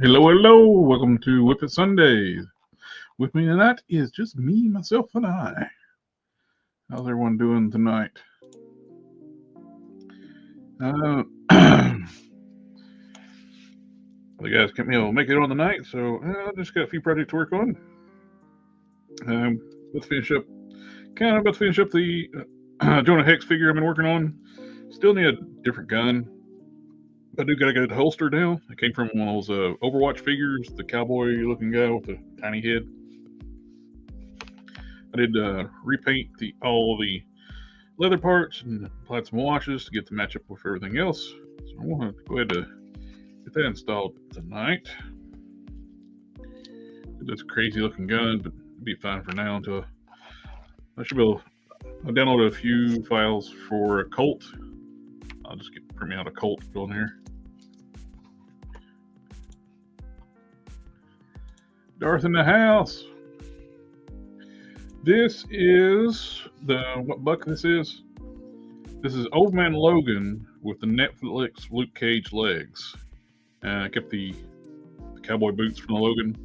Hello, hello. Welcome to WIP IT Sunday. With me tonight is just me, myself, and I. How's everyone doing tonight? The guys kept me able to make it on the night, so I just got a few projects to work on. Let's finish up. Kind of about to finish up the Jonah Hex figure I've been working on. Still need a different gun. I do got a good holster now. It came from one of those Overwatch figures, the cowboy-looking guy with the tiny head. I did repaint all the leather parts and applied some washes to get the match up with everything else. So I want to go ahead and get that installed tonight. That's a crazy looking gun, but it'll be fine for now until I should be able. I downloaded a few files for a Colt. I'll just print me out a Colt on here. Darth in the house. This is what buck this is? This is Old Man Logan with the Netflix Luke Cage legs. I kept the cowboy boots from the Logan,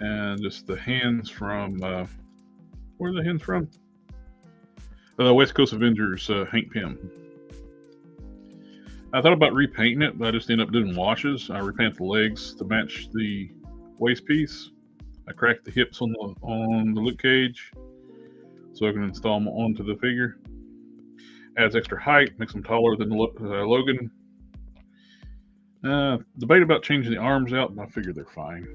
and just the hands from where are the hands from? West Coast Avengers, Hank Pym. I thought about repainting it, but I just ended up doing washes. I repainted the legs to match the waist piece. I cracked the hips on the Luke Cage so I can install them onto the figure. Adds extra height, makes them taller than Logan. Debate about changing the arms out, but I figure they're fine.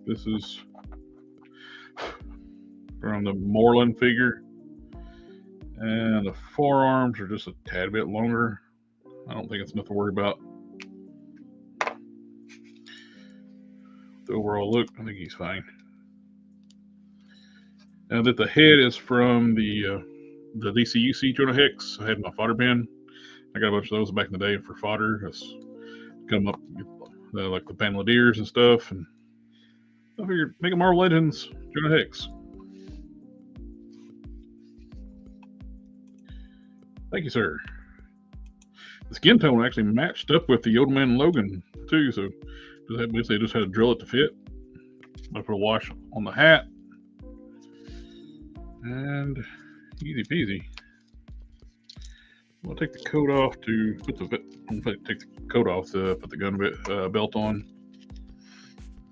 This is from the Moreland figure, and the forearms are just a tad bit longer. I don't think it's enough to worry about. The overall look, I think he's fine. Now that the head is from the DCUC Jonah Hex, I had my fodder bin. I got a bunch of those back in the day for fodder. That's come up like the Banladiers and stuff, and I figured make a Marvel Legends Jonah Hex. Thank you, sir. The skin tone actually matched up with the Old Man Logan too, so basically just had to drill it to fit. I put a wash on the hat, and easy peasy. I'll take the coat off to put take the coat off to put the gun belt on.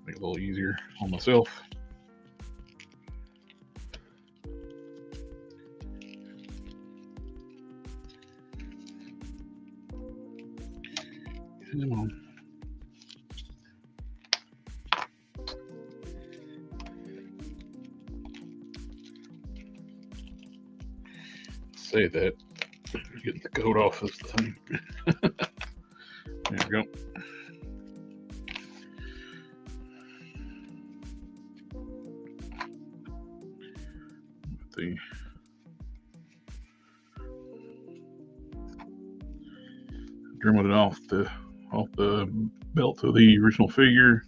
Make it a little easier on myself. Come on. Say that. Get the coat off this thing. There we go. Drilled it off the belt of the original figure.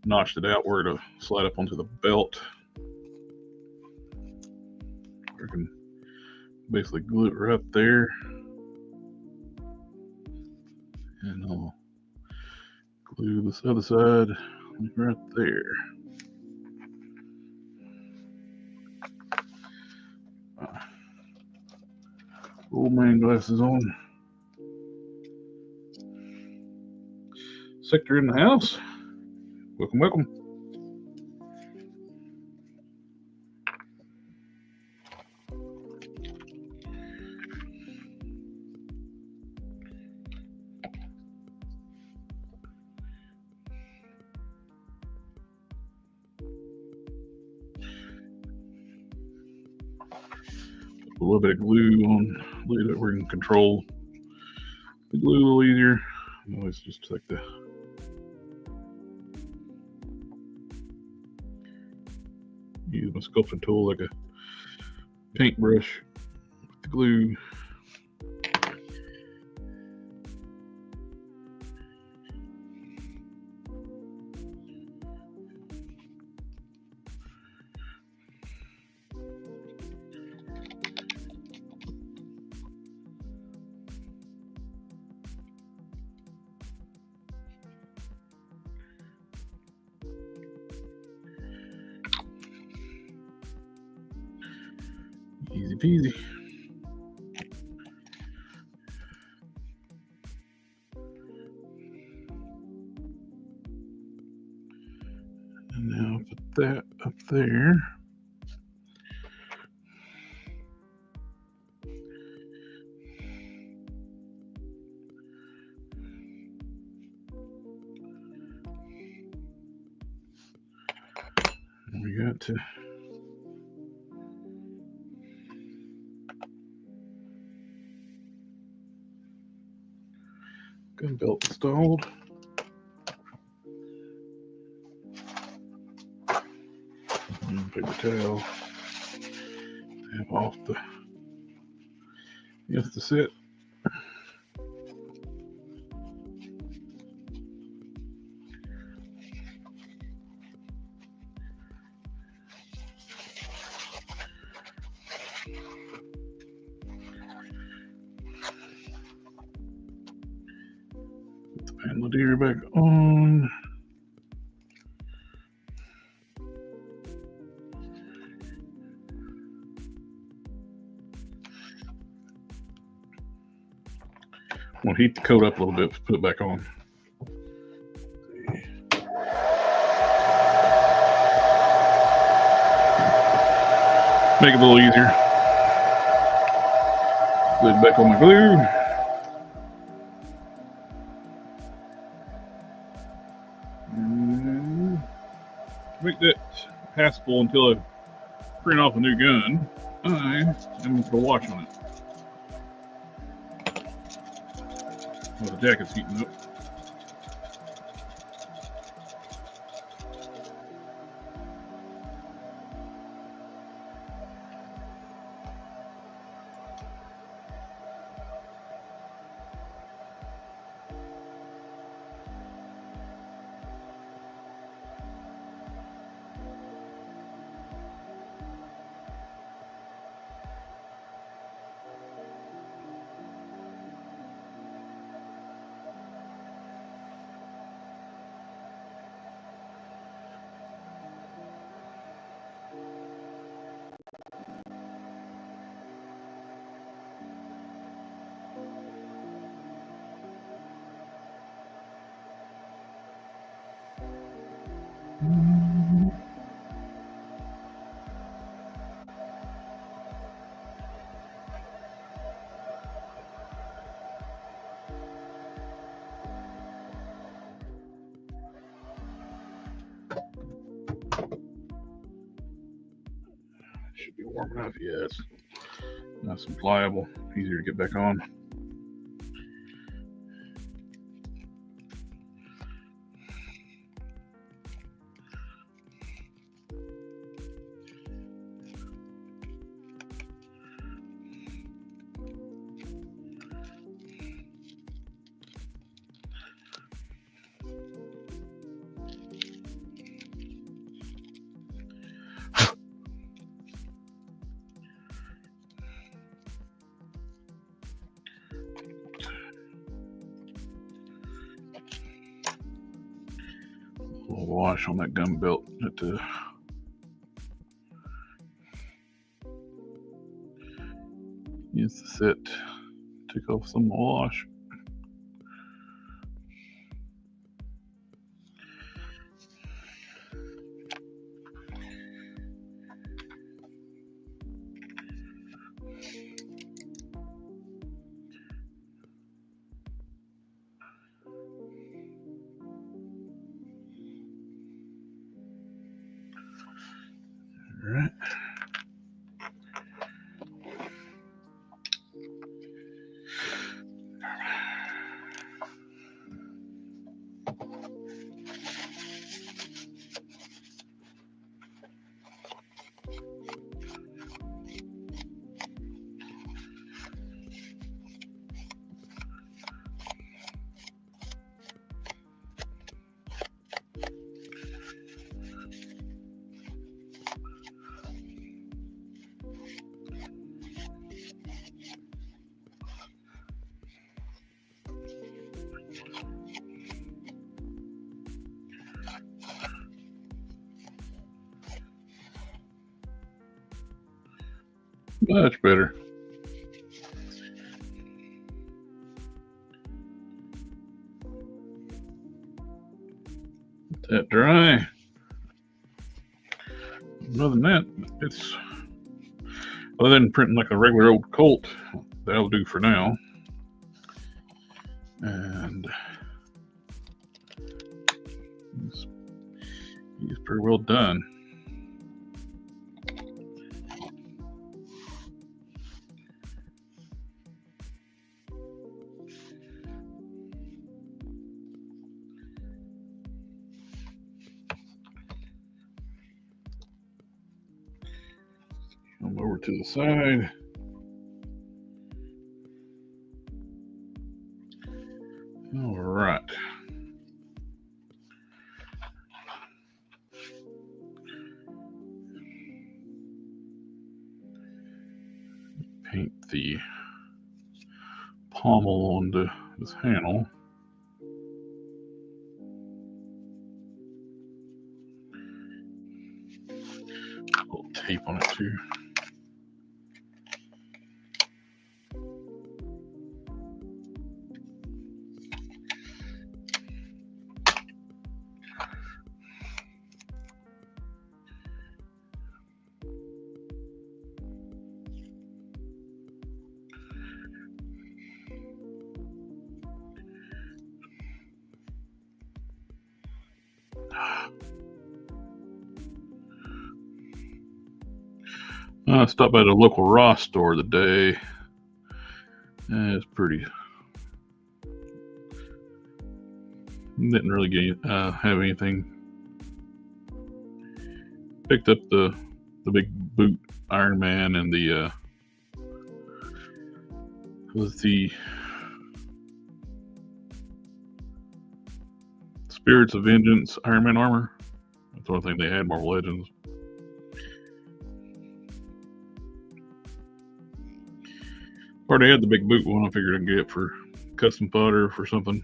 Notched it out where to slide up onto the belt. I can basically glue it right there, and I'll glue this other side right there. Old man glasses on. Sector in the house. Welcome, welcome. A little bit of glue on, glue that we can control the glue a little easier. It's just like the use my sculpting tool like a paintbrush with the glue. Easy peasy. And now put that up there. And we got to gun belt installed. And paper towel. Have off the set. Put the panel back on. I'm gonna heat the coat up a little bit to put it back on. Make it a little easier. Put it back on my glue. And make that passable until I print off a new gun. I'm going to put a wash on it. Well, the jacket's heating up. Should be warm enough, yes. Nice and pliable, easier to get back on. A little wash on that gun belt at the use the set, take off some wash. All right. Much better. Let that dry. Other than that, it's other than printing like a regular old Colt, that'll do for now. And he's pretty well done. Come over to the side. All right. Paint the pommel onto this handle. A little tape on it too. I stopped by the local Ross store today. It's pretty. Didn't really get have anything. Picked up the big boot Iron Man and the Spirits of Vengeance Iron Man armor. That's the only thing they had, Marvel Legends. Already had the big boot one. I figured I'd get it for custom fodder for something.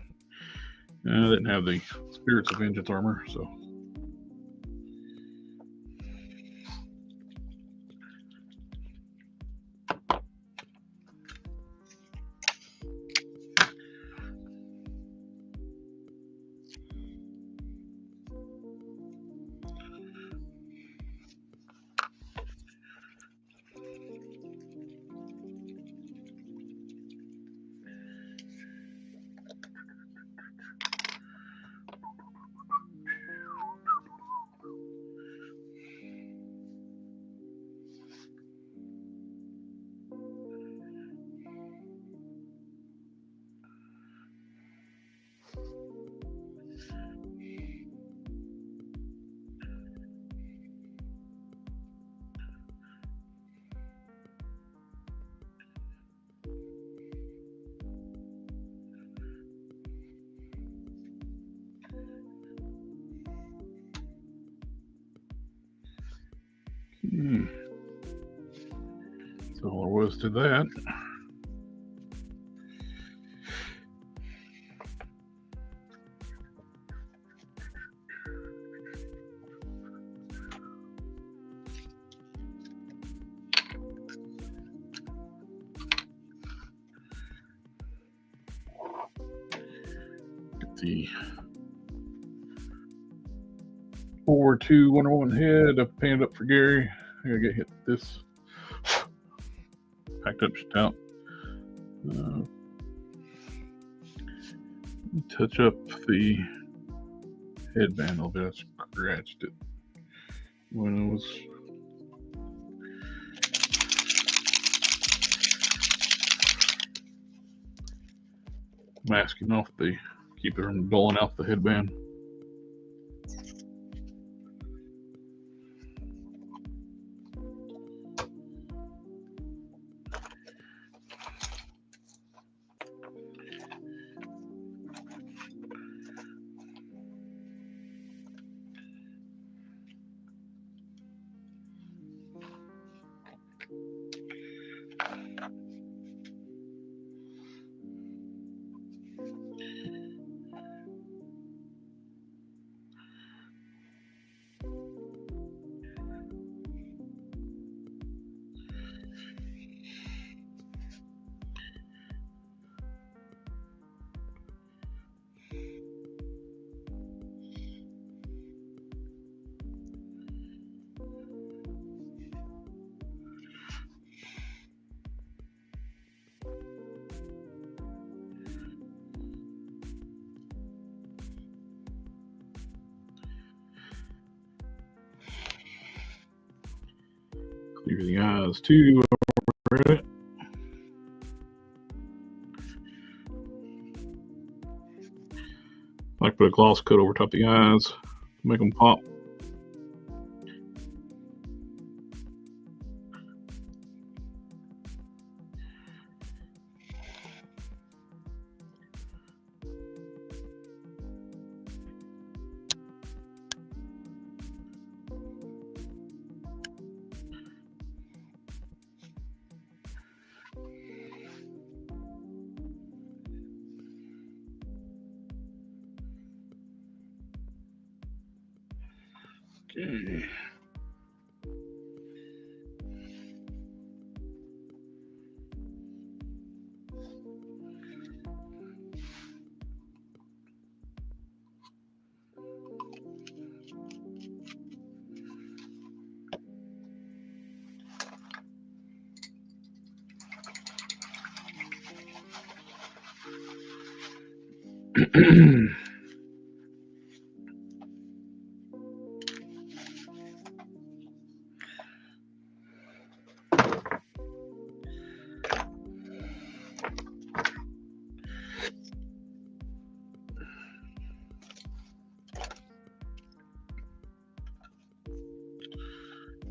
I didn't have the Spirits of Vengeance armor, so. That's all there was to that. Get the 4-2 Wonder Woman head. I painted up for Gary. I gotta get hit this packed up stout. Touch up the headband a little bit. I scratched it when I was masking off the, keep it from blowing out the headband. Do the eyes too. Right. I like to put a gloss coat over top the eyes, make them pop. Okay.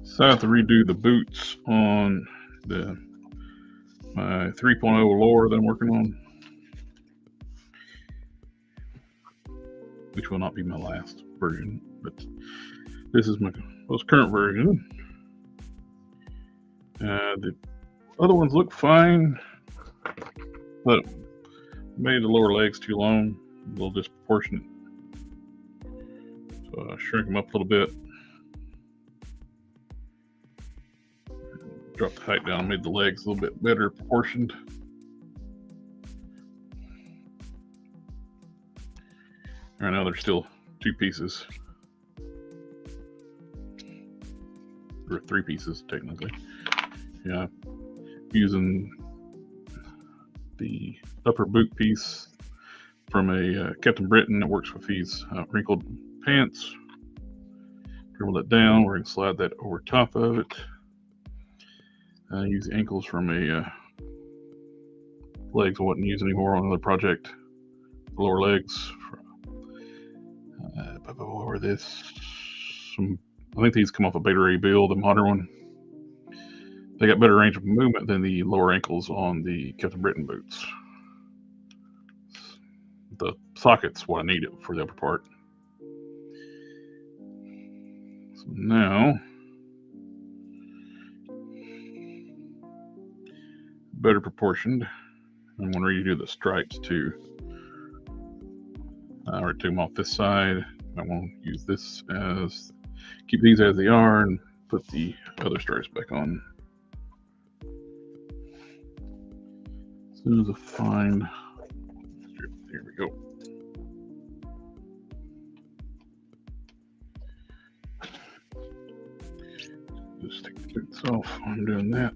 So I have to redo the boots on my 3.0 Lore that I'm working on, which will not be my last version, but this is my most current version. The other ones look fine, but made the lower legs too long, a little disproportionate. So I shrink them up a little bit. Dropped the height down, made the legs a little bit better proportioned. Right now they're still 2 pieces. Or 3 pieces, technically. Yeah. Using the upper boot piece from a Captain Britain that works with these wrinkled pants. Dribble it down. We're going to slide that over top of it. Use the ankles from a legs I wasn't using anymore on another project. The lower legs. Over this. I think these come off a Beta Ray build, the modern one. They got better range of movement than the lower ankles on the Captain Britain boots. The socket's what I needed for the upper part. So now, better proportioned. I'm going to redo the stripes too. I already took them off this side. I want to use this as, keep these as they are and put the other stripes back on. As soon as I find, here we go. Just take the boots off. I'm doing that.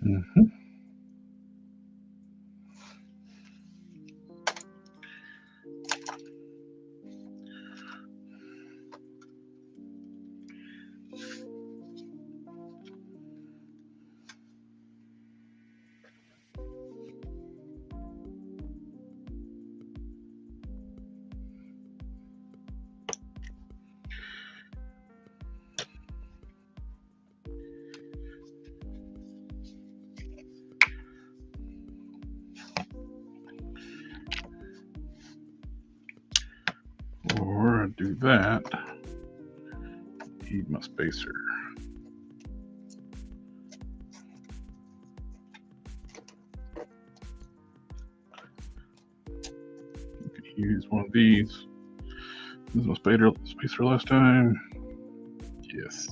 Mm-hmm. that. Need my spacer. Use one of these. This is my spacer last time. Yes.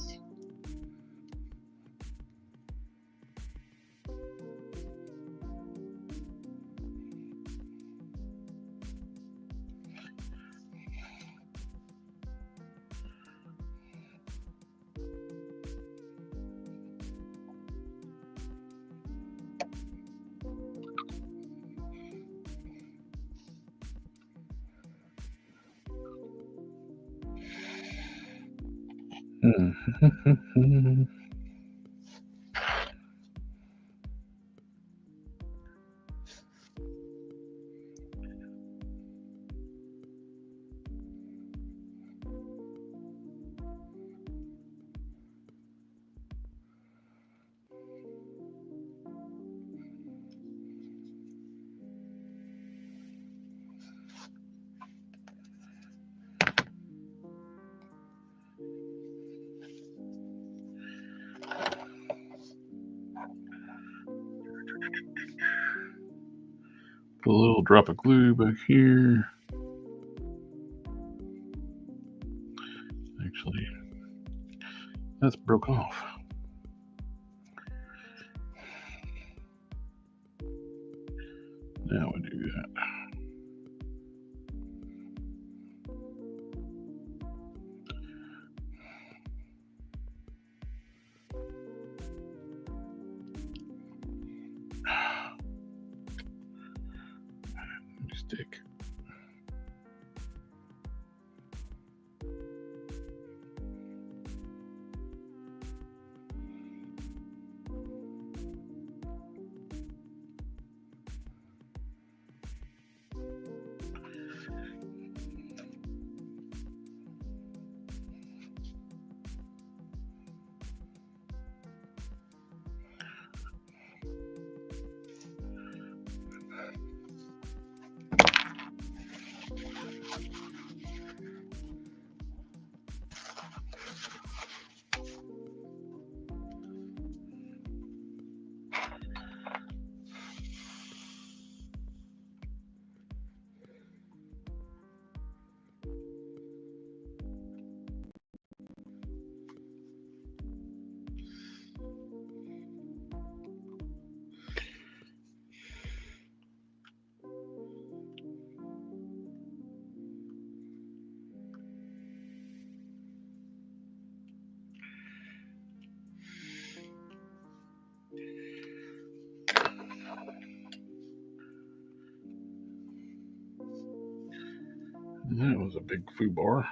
Put a little drop of glue back here. Actually, that's broke off. Now we do that. Stick. That was a big foobar.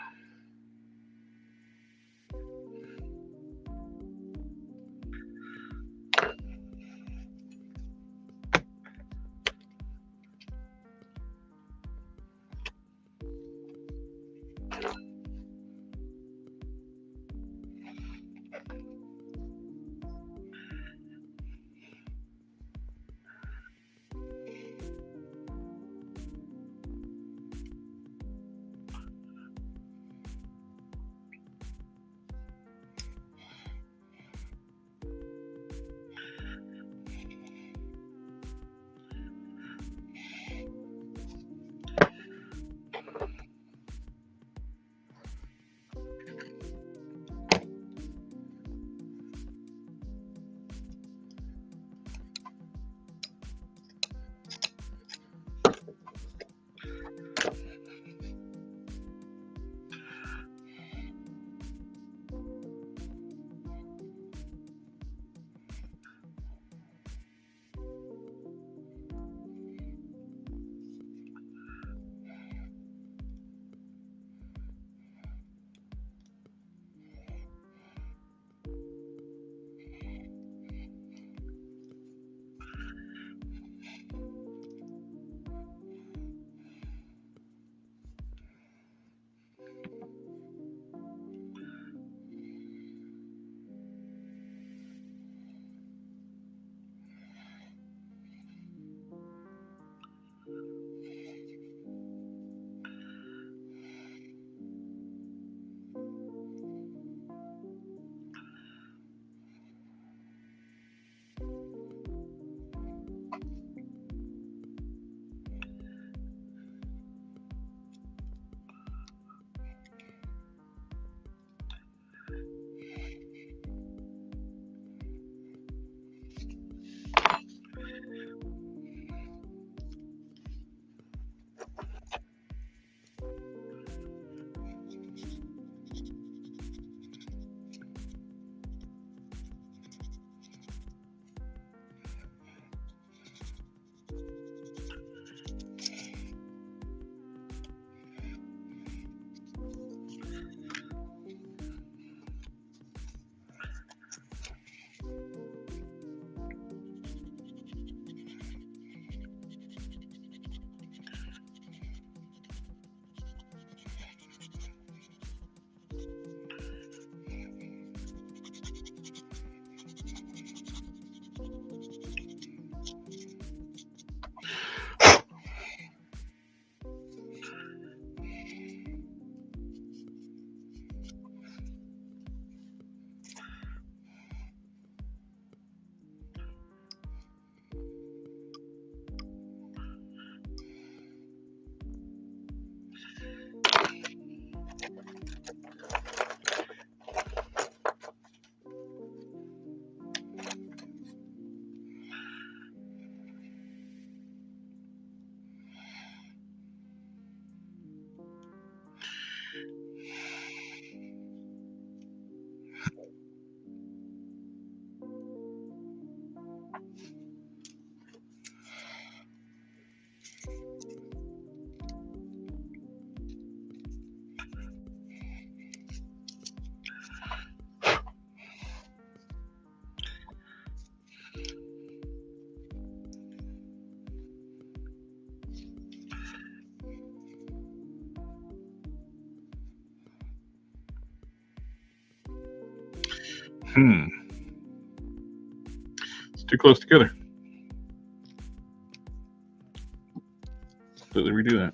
It's too close together. Completely redo that.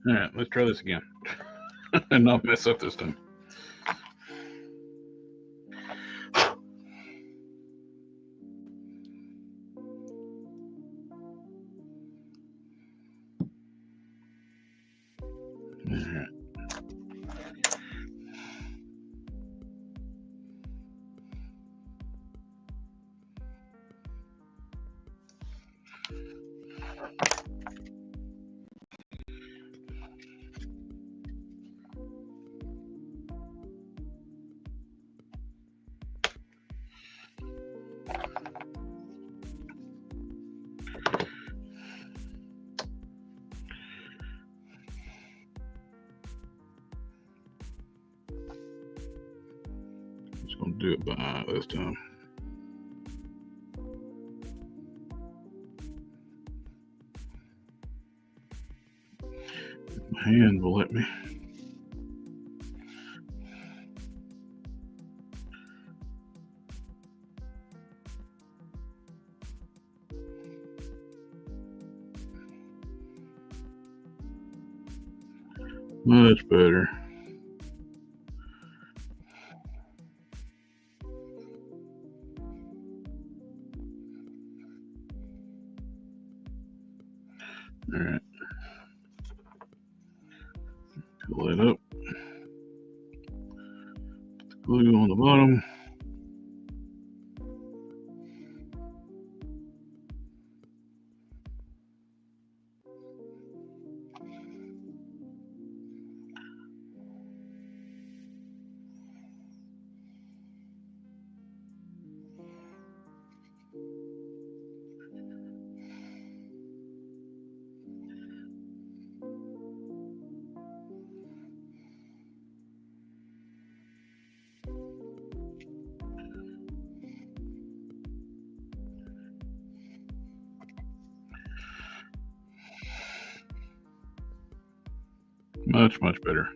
All right, let's try this again and not mess up this time. All right. Just gonna do it by eye this time. My hand will let me. Much better. All right. Pull it up. Put the glue on the bottom. Much, much better.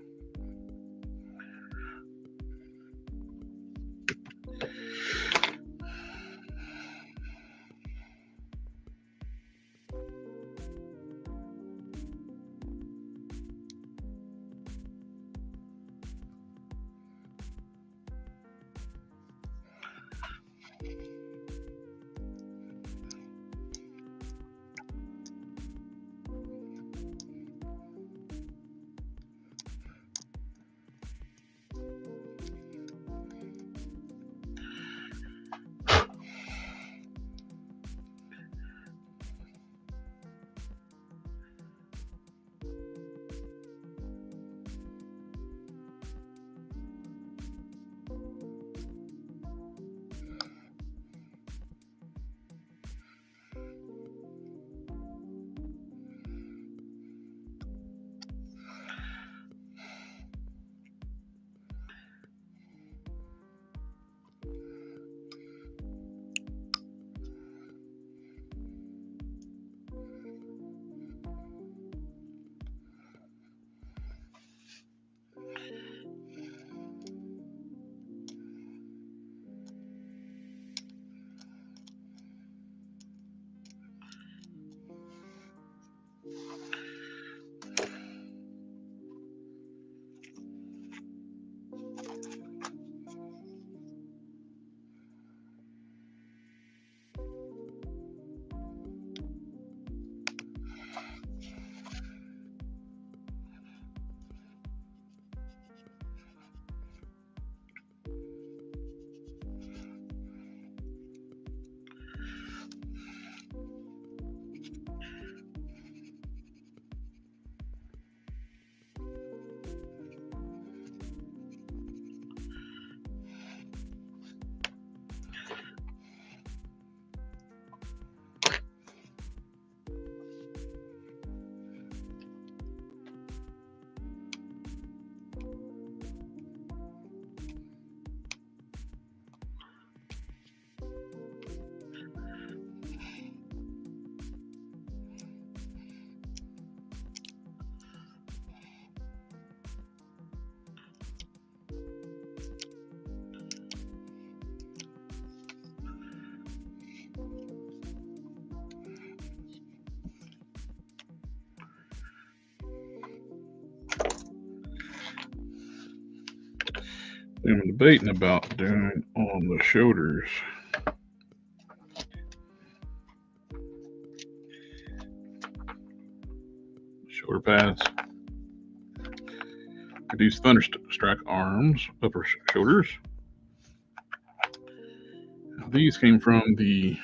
I'm debating about doing on the shoulders. Shoulder pads. These Thunderstrike arms, upper shoulders. These came from the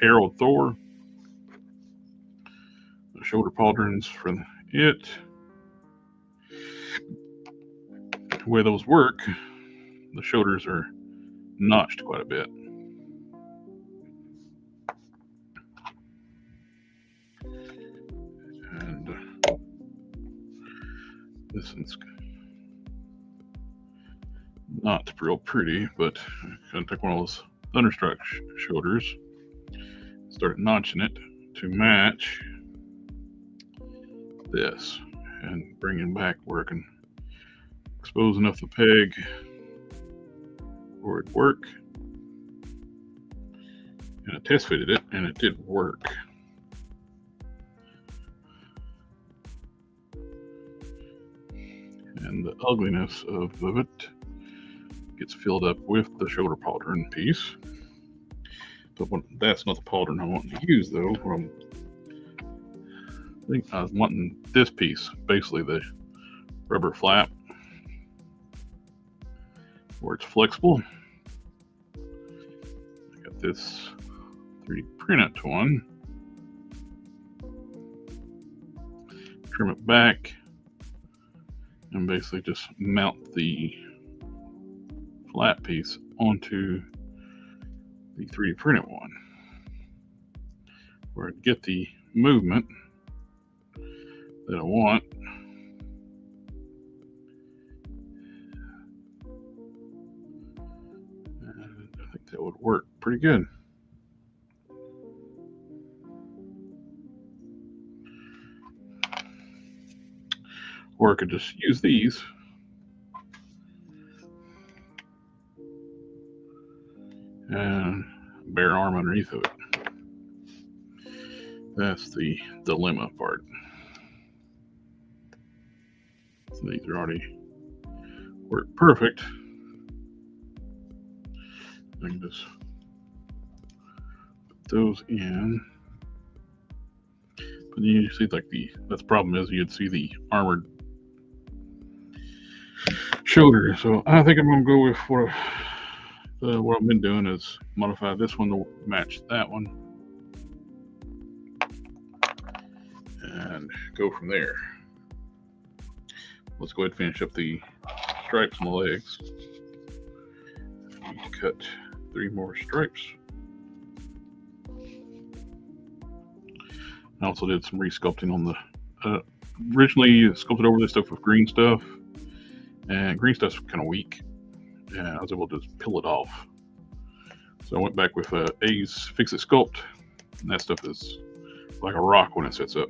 Herald Thor. The shoulder pauldrons for it. The way those work, the shoulders are notched quite a bit. And this one's not real pretty, but I took one of those Thunderstruck shoulders, started notching it to match this, and bringing back where I can expose enough the peg for it work. And I test fitted it, and it did work. And the ugliness of it gets filled up with the shoulder pauldron piece. But that's not the pauldron I want to use, though. I think I was wanting this piece, basically the rubber flap, where it's flexible. I got this 3D print one. Trim it back and basically just mount the flat piece onto the 3D printed one, where I get the movement that I want. And I think that would work pretty good. Or I could just use these. And bare arm underneath of it. That's the dilemma part. So these are already work perfect. I can just put those in. But you see, like that's the problem is you'd see the armored shoulder. So I think I'm gonna go with what I've been doing is modify this one to match that one, and go from there. Let's go ahead and finish up the stripes on the legs. Cut 3 more stripes. I also did some resculpting on the originally sculpted over this stuff with green stuff, and green stuff's kind of weak, and I was able to just peel it off. So I went back with Aves Fixit Sculpt, and that stuff is like a rock when it sets up.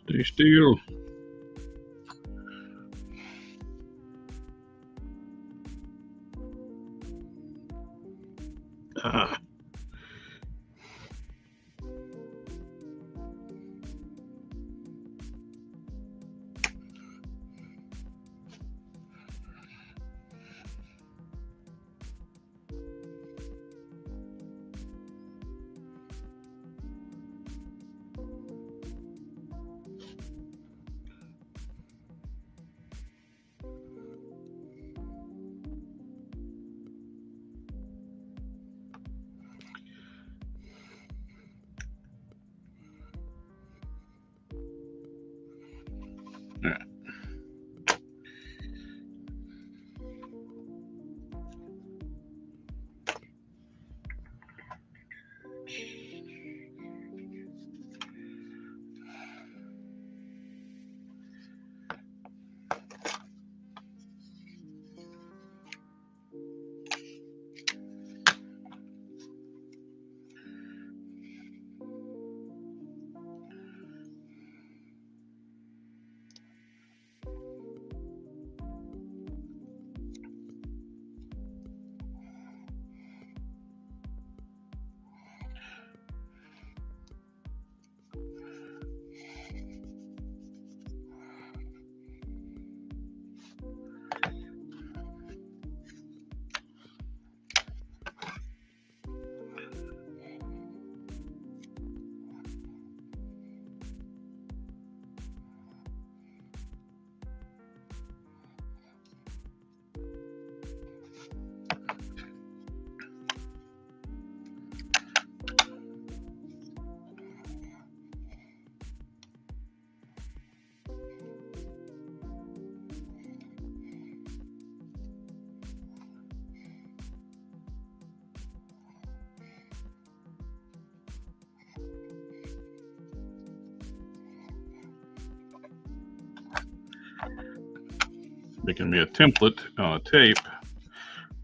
Stay still. Making me a template on a tape.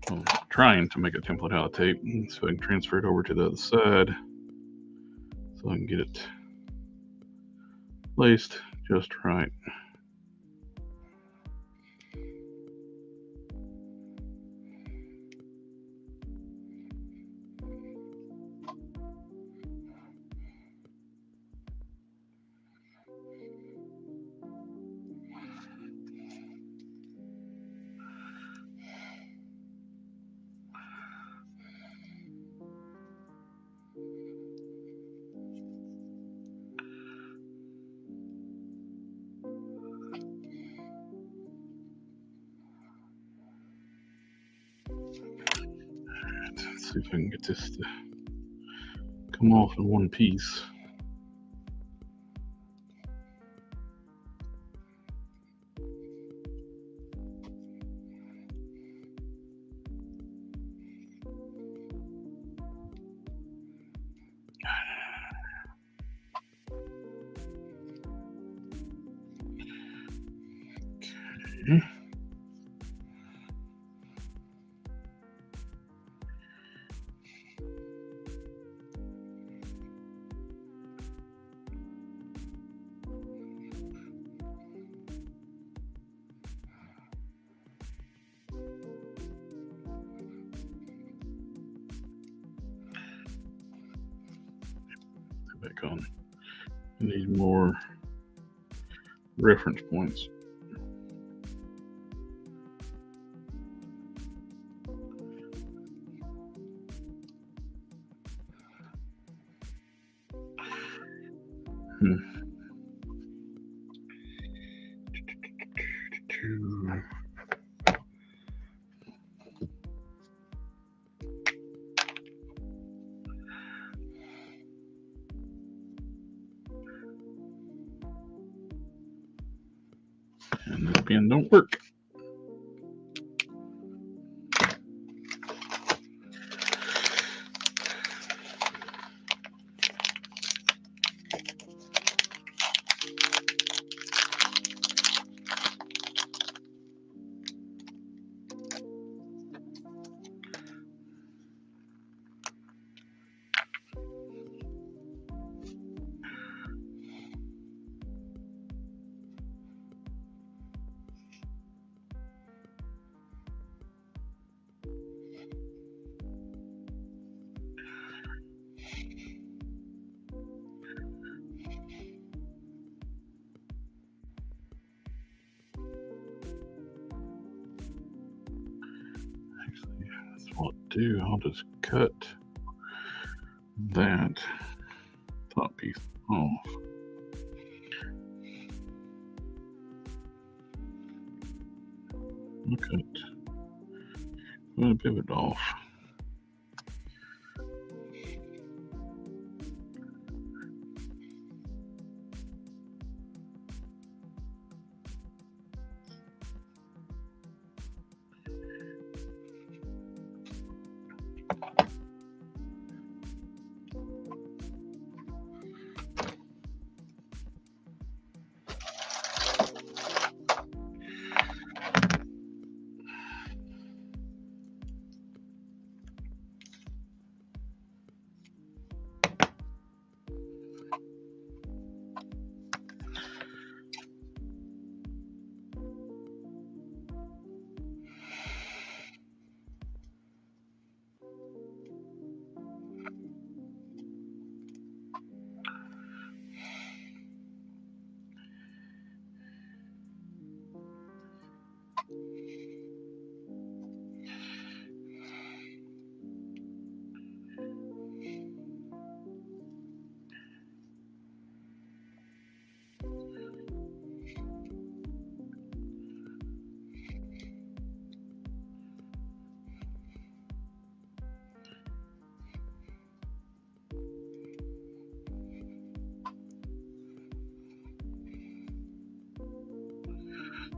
I'll trying to make a template out of tape, so I can transfer it over to the other side so I can get it placed just right. Let's see if I can get this to come off in one piece. Okay. Back on. I need more reference points. And this pen don't work. I'll just cut that top piece off. Okay, I'm going to pivot off.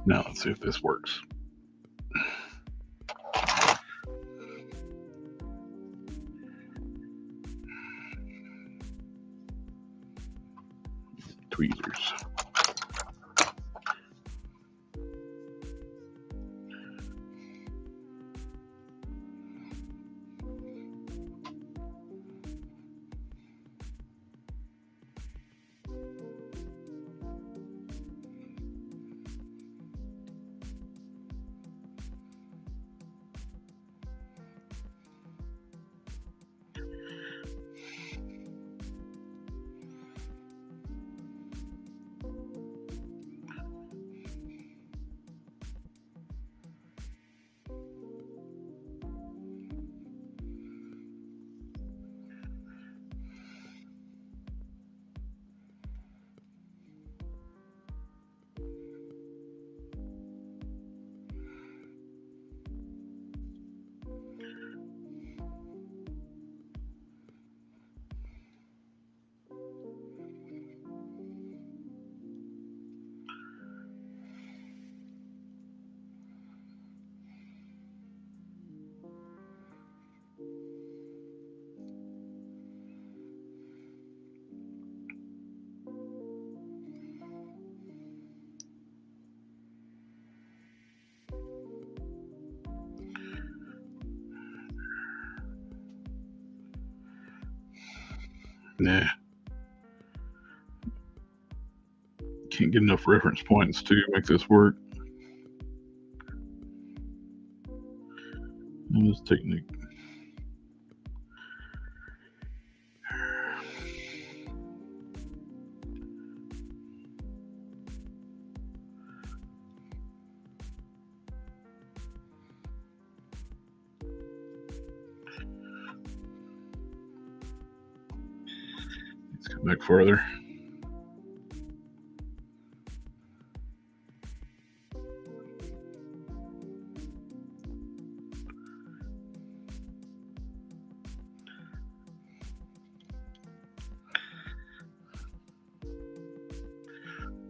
Now let's see if this works. Tweezers. Nah. Can't get enough reference points to make this work. This technique. Let's come back further.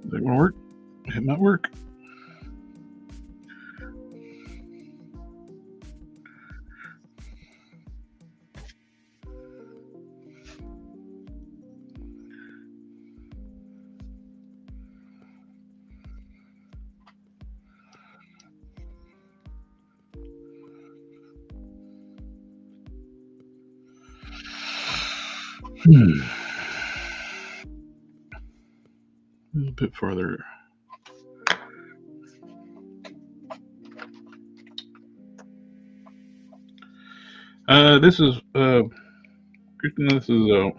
Is that gonna work? It might work. A little bit farther. This is one of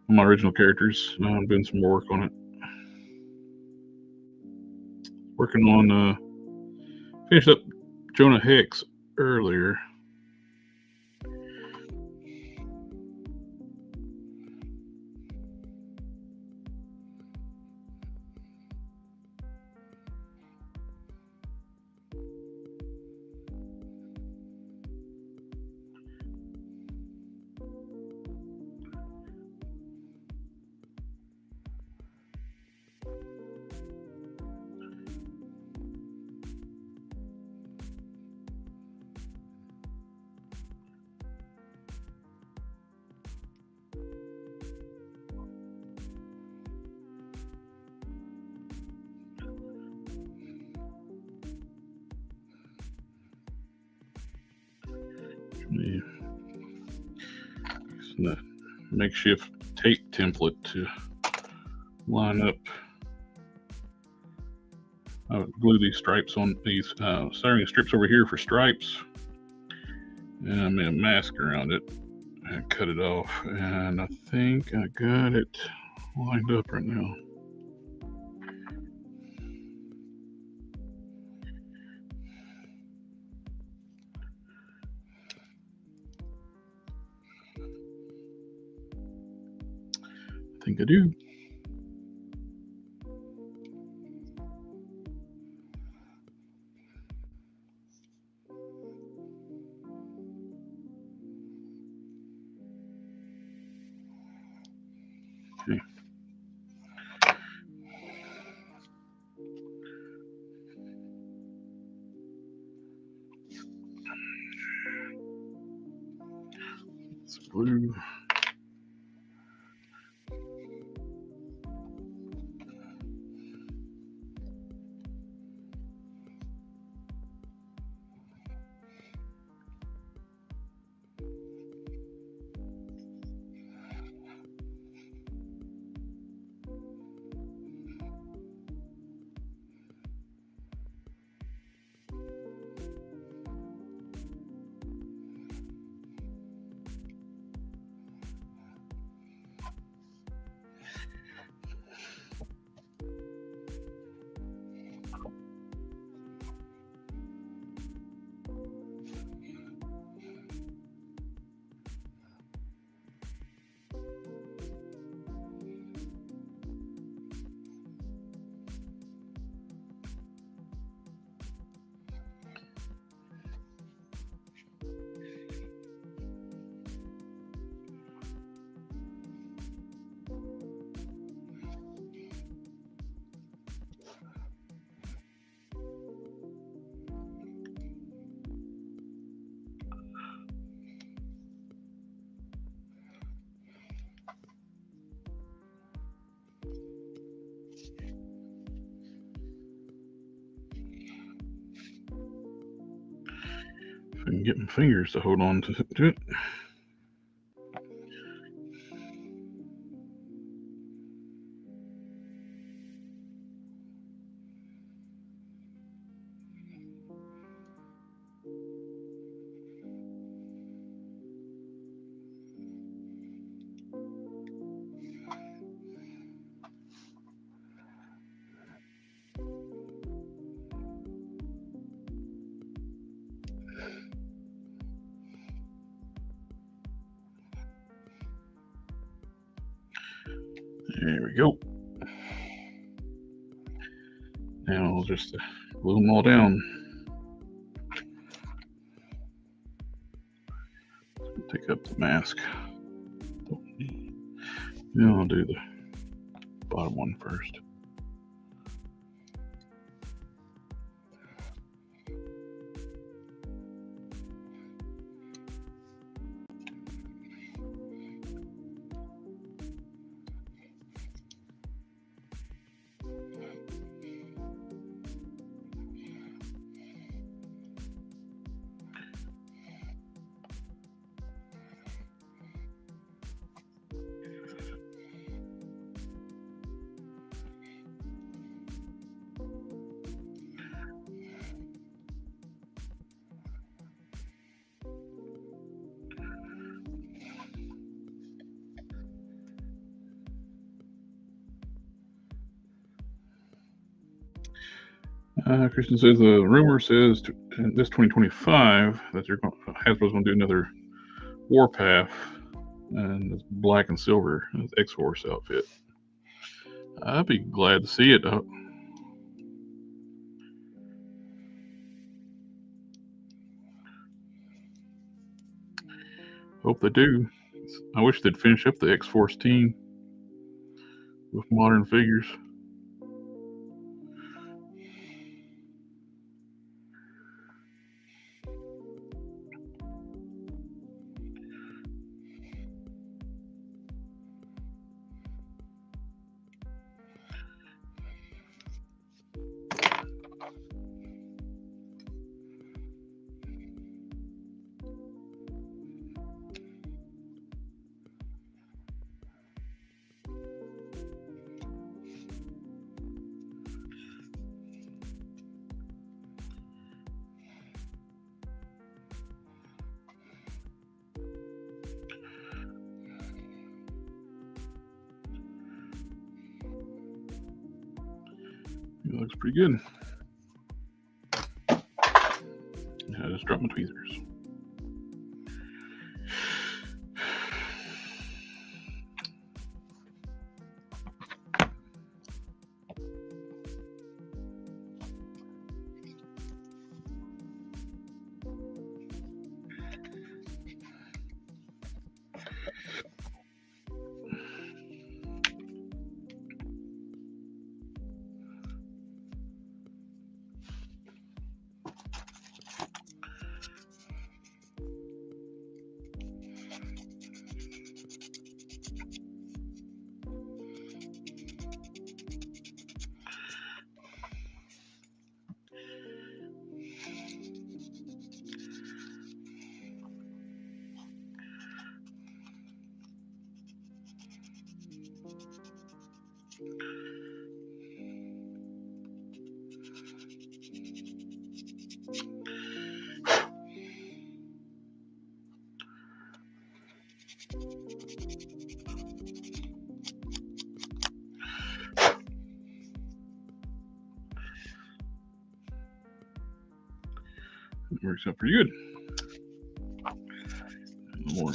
my original characters. I'm doing some more work on it. Working on finished up Jonah Hex earlier. Using the makeshift tape template to line up. I would glue these stripes on these soldering strips over here for stripes, and I made a mask around it and cut it off, and I think I got it lined up right now. I think I do. Okay. It's blue. If I can get my fingers to hold on to it. There we go. Now I'll just glue them all down. Take up the mask. Now I'll do the bottom one first. Christian says the rumor says this 2025 that Hasbro's going to do another Warpath, and it's black and silver, it's X-Force outfit. I'd be glad to see it. Hope they do. I wish they'd finish up the X-Force team with modern figures. It looks pretty good. I just dropped my tweezers. It works out pretty good. More.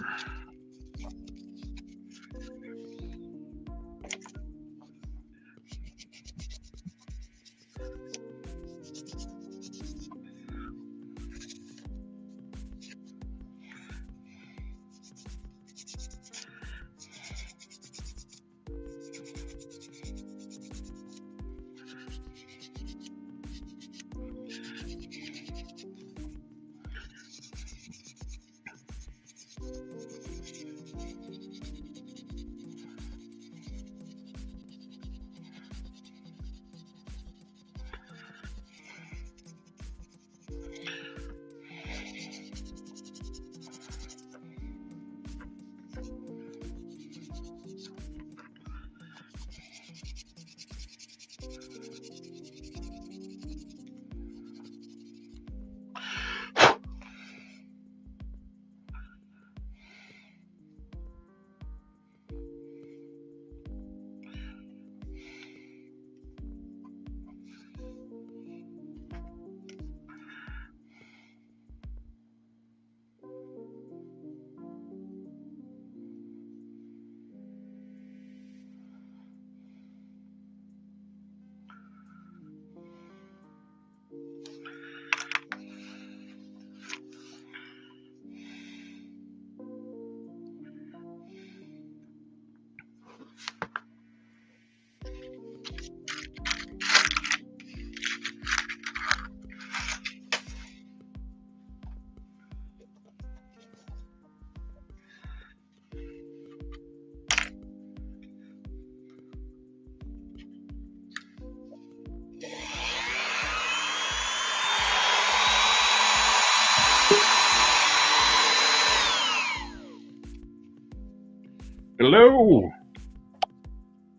Hello.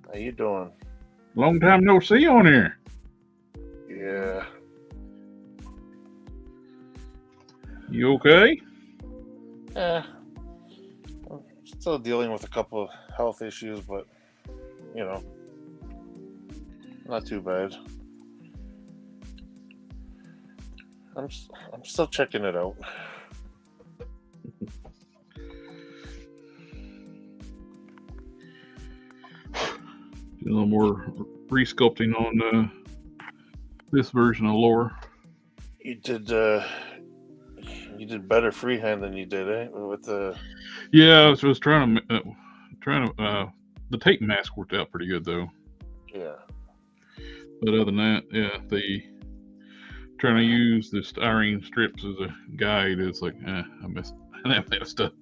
How you doing? Long time no see on here. Yeah. You okay? I'm still dealing with a couple of health issues, but you know, not too bad. I'm still checking it out. A little more re-sculpting on this version of lore. You did better freehand than you did, eh? With the Yeah, I was trying to the tape mask worked out pretty good though. yeah. But other than that, yeah, the trying to use the styrene strips as a guide is like, I messed up.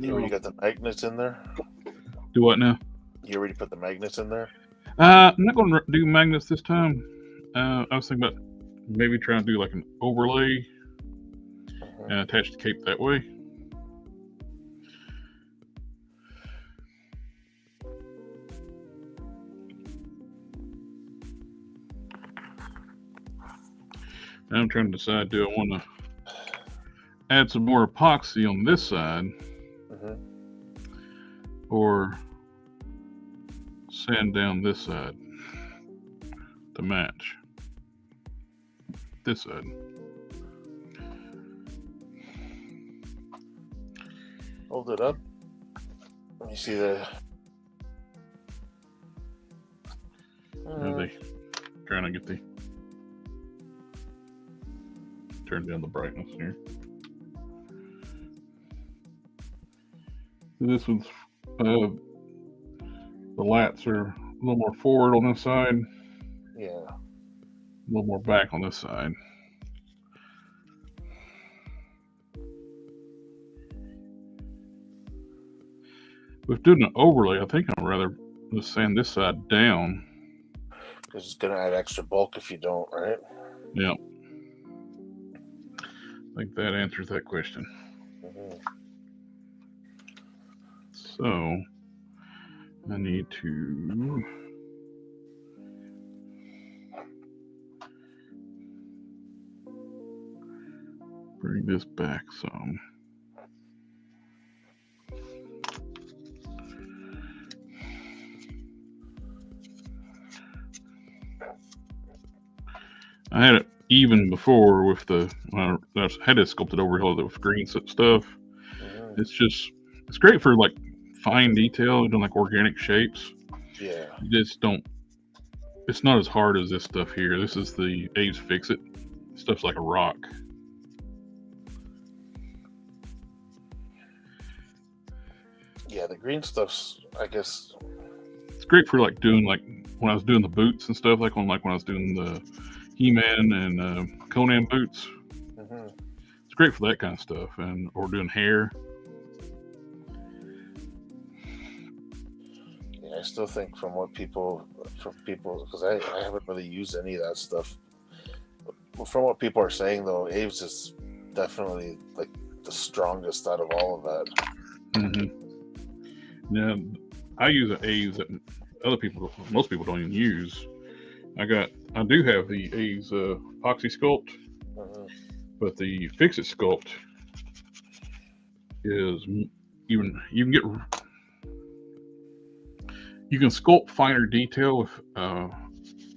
You already got the magnets in there? Do what now? You already put the magnets in there? I'm not going to do magnets this time. I was thinking about maybe trying to do like an overlay and attach the cape that way. Now I'm trying to decide, do I want to add some more epoxy on this side or sand down this side to match this side. Hold it up. Let me see the. They trying to get the turn down the brightness here. This one's the lats are a little more forward on this side. Yeah. A little more back on this side. With doing an overlay, I think I'd rather just sand this side down. Because it's going to add extra bulk if you don't, right? Yeah. I think that answers that question. So, I need to bring this back some. I had it even before with the I had it sculpted over here with green stuff. It's great for like fine detail, doing like organic shapes. Yeah. You just don't. It's not as hard as this stuff here. This is the Aves Fixit. Stuff's like a rock. Yeah, the green stuff's, I guess. It's great for like doing like when I was doing the boots and stuff, like when I was doing the He-Man and Conan boots. It's great for that kind of stuff, and or doing hair. Yeah, I still think from people, because I haven't really used any of that stuff. From what people are saying, though, Aves is definitely like the strongest out of all of that. Now, I use an Aves that most people don't even use. I do have the Aves Apoxie Sculpt, but the Fixit Sculpt is you can sculpt finer detail with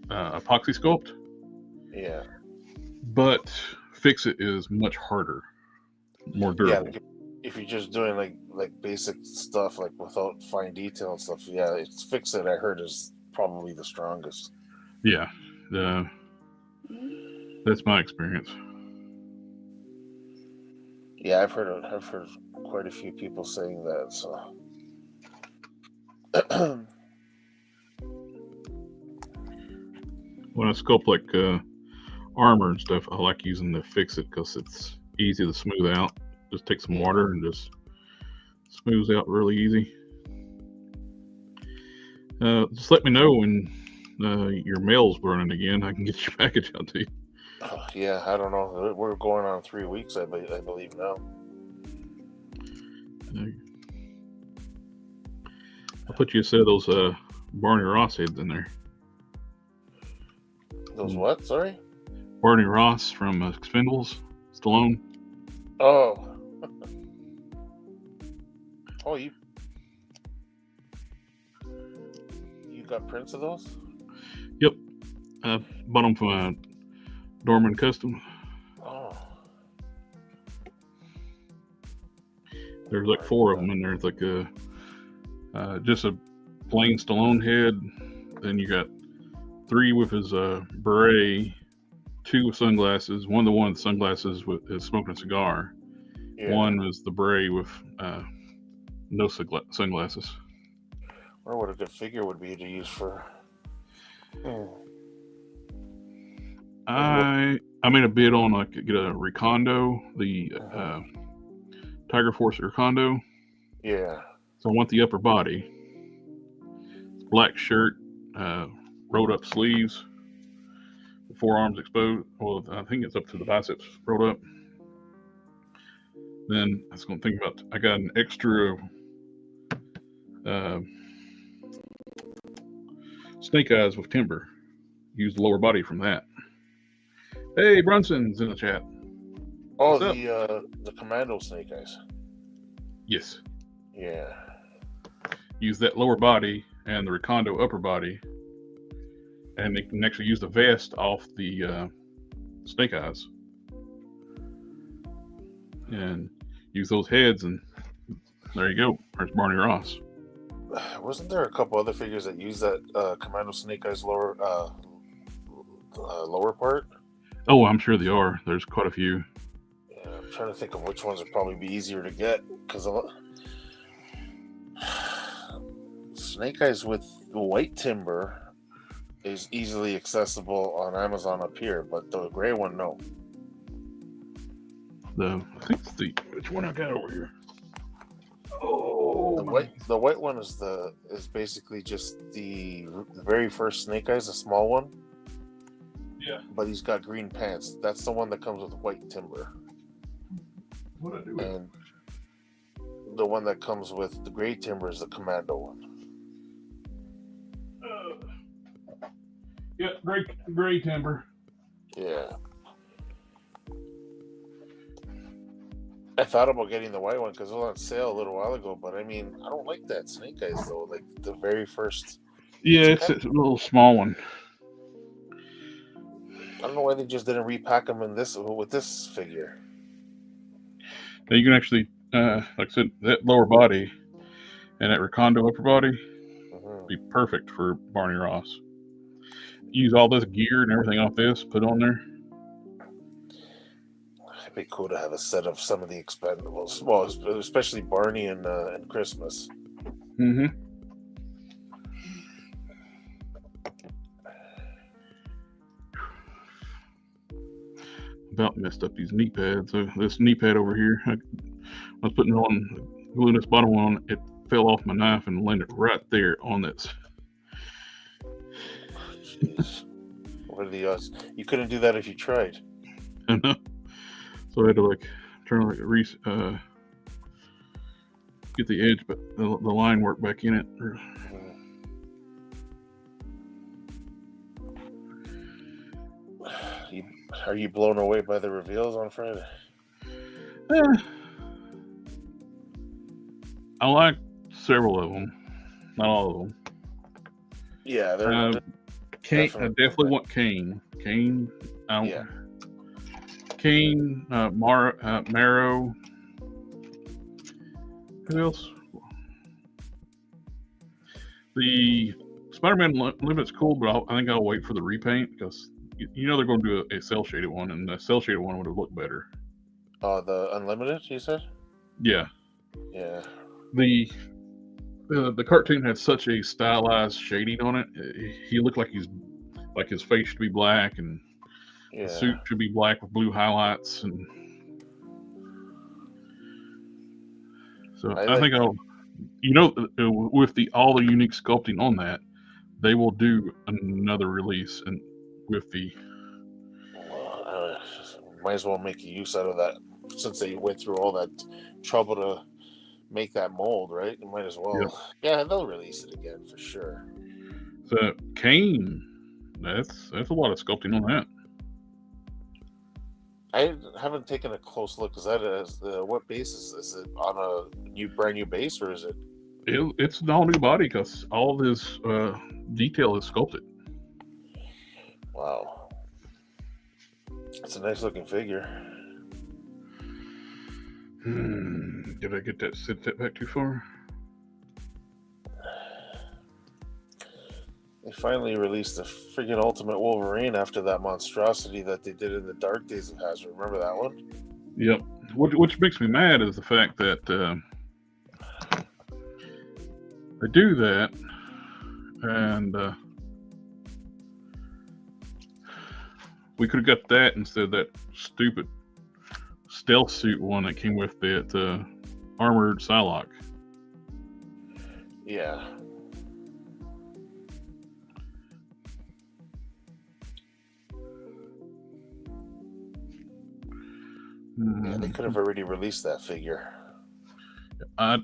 Apoxie Sculpt. Yeah. But Fixit is much harder, more durable. Yeah, if you're just doing like basic stuff, like without fine detail and stuff, yeah, it's Fixit. I heard is probably the strongest. Yeah, that's my experience. Yeah, I've heard quite a few people saying that. So, when I sculpt like armor and stuff, I like using the Fixit because it's easy to smooth out. Just take some water and just smooths out really easy. Just let me know when your mail's running again. I can get your package out to you. Yeah, I don't know. We're going on 3 weeks, I believe now. I'll put you a set of those Barney Ross heads in there. Those what? Sorry? Barney Ross from Expendables, Stallone. Oh. Oh, you got prints of those? Yep. Bought them from Dorman Custom. Oh. There's like 4 of them in there. It's like just a plain Stallone head. Then you got 3 with his beret, 2 with sunglasses. One with sunglasses is smoking a cigar. Yeah. One is the beret with no sunglasses. I wonder what a good figure would be to use for. I made a bid on get a Recondo, the Tiger Force Recondo. Yeah. So I want the upper body. Black shirt, rolled up sleeves, the forearms exposed. Well, I think it's up to the biceps rolled up. Then I was going to think about, I got an extra snake eyes with timber. Use the lower body from that. Hey, Brunson's in the chat. Oh, the Commando snake eyes. Yes. Yeah. Use that lower body and the Recondo upper body, and they can actually use the vest off the snake eyes, and use those heads, and there you go. There's Barney Ross. Wasn't there a couple other figures that use that Commando snake eyes lower part? Oh, I'm sure they are. There's quite a few. Yeah, I'm trying to think of which ones would probably be easier to get, because snake eyes with white timber is easily accessible on Amazon up here, but the gray one, no. I think it's which one I got over here? Oh, the white one is basically just the very first snake eyes, the small one. Yeah. But he's got green pants. That's the one that comes with white timber. What I do? And the one that comes with the gray timber is the Commando one. Yeah, gray timber. Yeah. I thought about getting the white one because it was on sale a little while ago, but I mean, I don't like that snake eyes though. Like the very first. Yeah, it's a little small one. I don't know why they just didn't repack them with this figure. Now you can actually, like I said, that lower body and that Recondo upper body be perfect for Barney Ross. Use all this gear and everything off this, put on there. It'd be cool to have a set of some of the Expendables. Well, especially Barney and Christmas. Mm-hmm. About messed up these knee pads. So this knee pad over here, I was putting on, gluing this bottom one on, it fell off my knife and landed right there on this. Jeez. What are the odds? You couldn't do that if you tried. I know. So I had to try to get the edge, but the line worked back in it. Are you blown away by the reveals on Friday? I like several of them, not all of them. Yeah, they're Kane. I definitely want Kane. Kane. Kane. Marrow. Who else? The Spider-Man Limit's cool, but I think I'll wait for the repaint because they're going to do a cell shaded one, and the cell shaded one would have looked better. Oh, the Unlimited, you said? Yeah. Yeah. The cartoon had such a stylized shading on it. He looked like he's like his face should be black and the Yeah. suit should be black with blue highlights, and so I I like. think I'll, with all the unique sculpting on that, they will do another release and with the Well, might as well make use out of that since they went through all that trouble to make that mold, right? You might as well. Yep. Yeah, they'll release it again for sure. So Kane, that's a lot of sculpting on that. I haven't taken a close look. Is that what base is it on a brand new base, or is it? It's an all new body because all this detail is sculpted. Wow, it's a nice looking figure. Did I get that set that back too far? They finally released the friggin' Ultimate Wolverine after that monstrosity that they did in the Dark Days of Hazard. Remember that one? Yep. Which makes me mad is the fact that they do that, and we could have got that instead of that stupid stealth suit one that came with that armored Psylocke. Yeah. Yeah, they could have already released that figure. I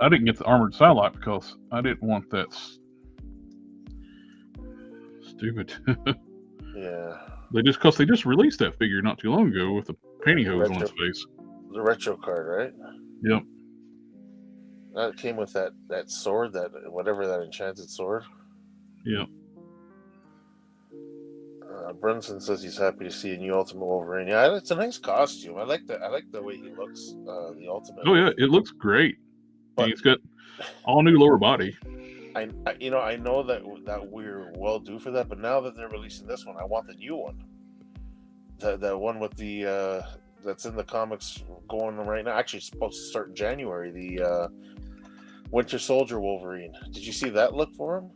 didn't get the armored Psylocke because I didn't want that stupid. Yeah. They just released that figure not too long ago with the pantyhose on his face. The retro card, right? Yep. That came with that sword, that enchanted sword. Yep. Brunson says he's happy to see a new Ultimate Wolverine. Yeah, it's a nice costume. I like the way he looks. The Ultimate. Oh yeah, it looks great. But he's got all new lower body. I know that we're well due for that, but now that they're releasing this one, I want the new one. The one with the that's in the comics going right now. Actually, it's supposed to start in January. The Winter Soldier Wolverine. Did you see that look for him?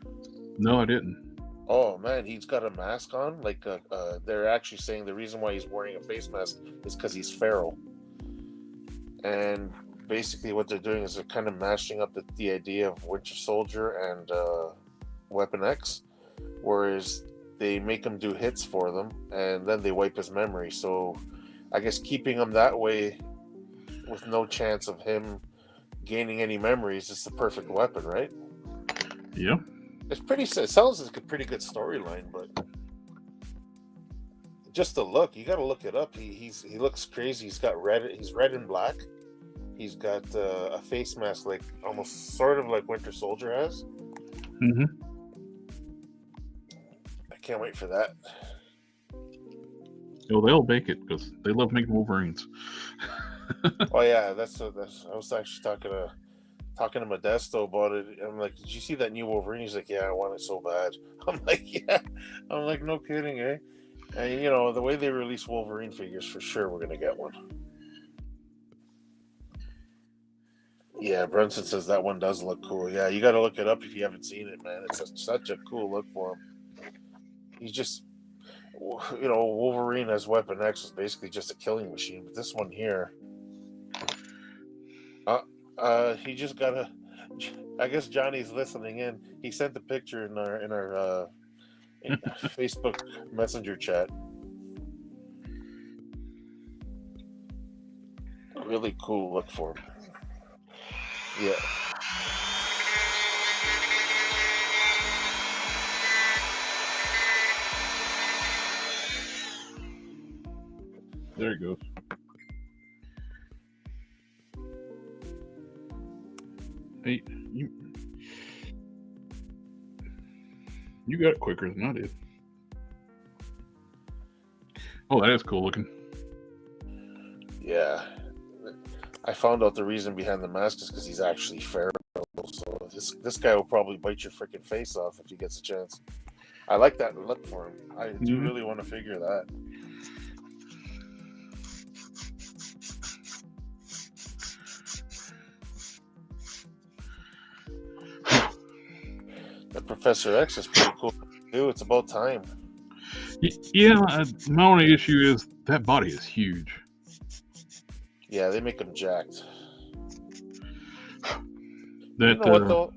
No, I didn't. Oh man, he's got a mask on. Like they're actually saying the reason why he's wearing a face mask is because he's feral. And basically, what they're doing is they're kind of mashing up the idea of Winter Soldier and Weapon X, whereas they make him do hits for them, and then they wipe his memory. So, I guess keeping him that way, with no chance of him gaining any memories, is the perfect weapon, right? Yeah. It sounds like a pretty good storyline, but just the look, you got to look it up. He looks crazy. He's red and black. He's got a face mask, like almost sort of like Winter Soldier has. Mm-hmm. I can't wait for that. Oh, they'll make it because they love making Wolverines. Oh yeah, that's. I was actually talking to Modesto about it. I'm like, did you see that new Wolverine? He's like, yeah, I want it so bad. I'm like, yeah. I'm like, no kidding, eh? And the way they release Wolverine figures, for sure, we're gonna get one. Yeah, Brunson says that one does look cool. Yeah, you got to look it up if you haven't seen it, man. It's such a cool look for him. He's just, Wolverine as Weapon X was basically just a killing machine, but this one here, he just got a. I guess Johnny's listening in. He sent the picture in our Facebook Messenger chat. Really cool look for him. Yeah. There he goes. Hey, you got it quicker than I did. Oh, that is cool looking. Yeah. I found out the reason behind the mask is because he's actually feral. So this guy will probably bite your freaking face off if he gets a chance. I like that look for him. I do really want to figure that. That Professor X is pretty cool too. It's about time. Yeah, my only issue is that body is huge. Yeah, they make him jacked. That, you know what though?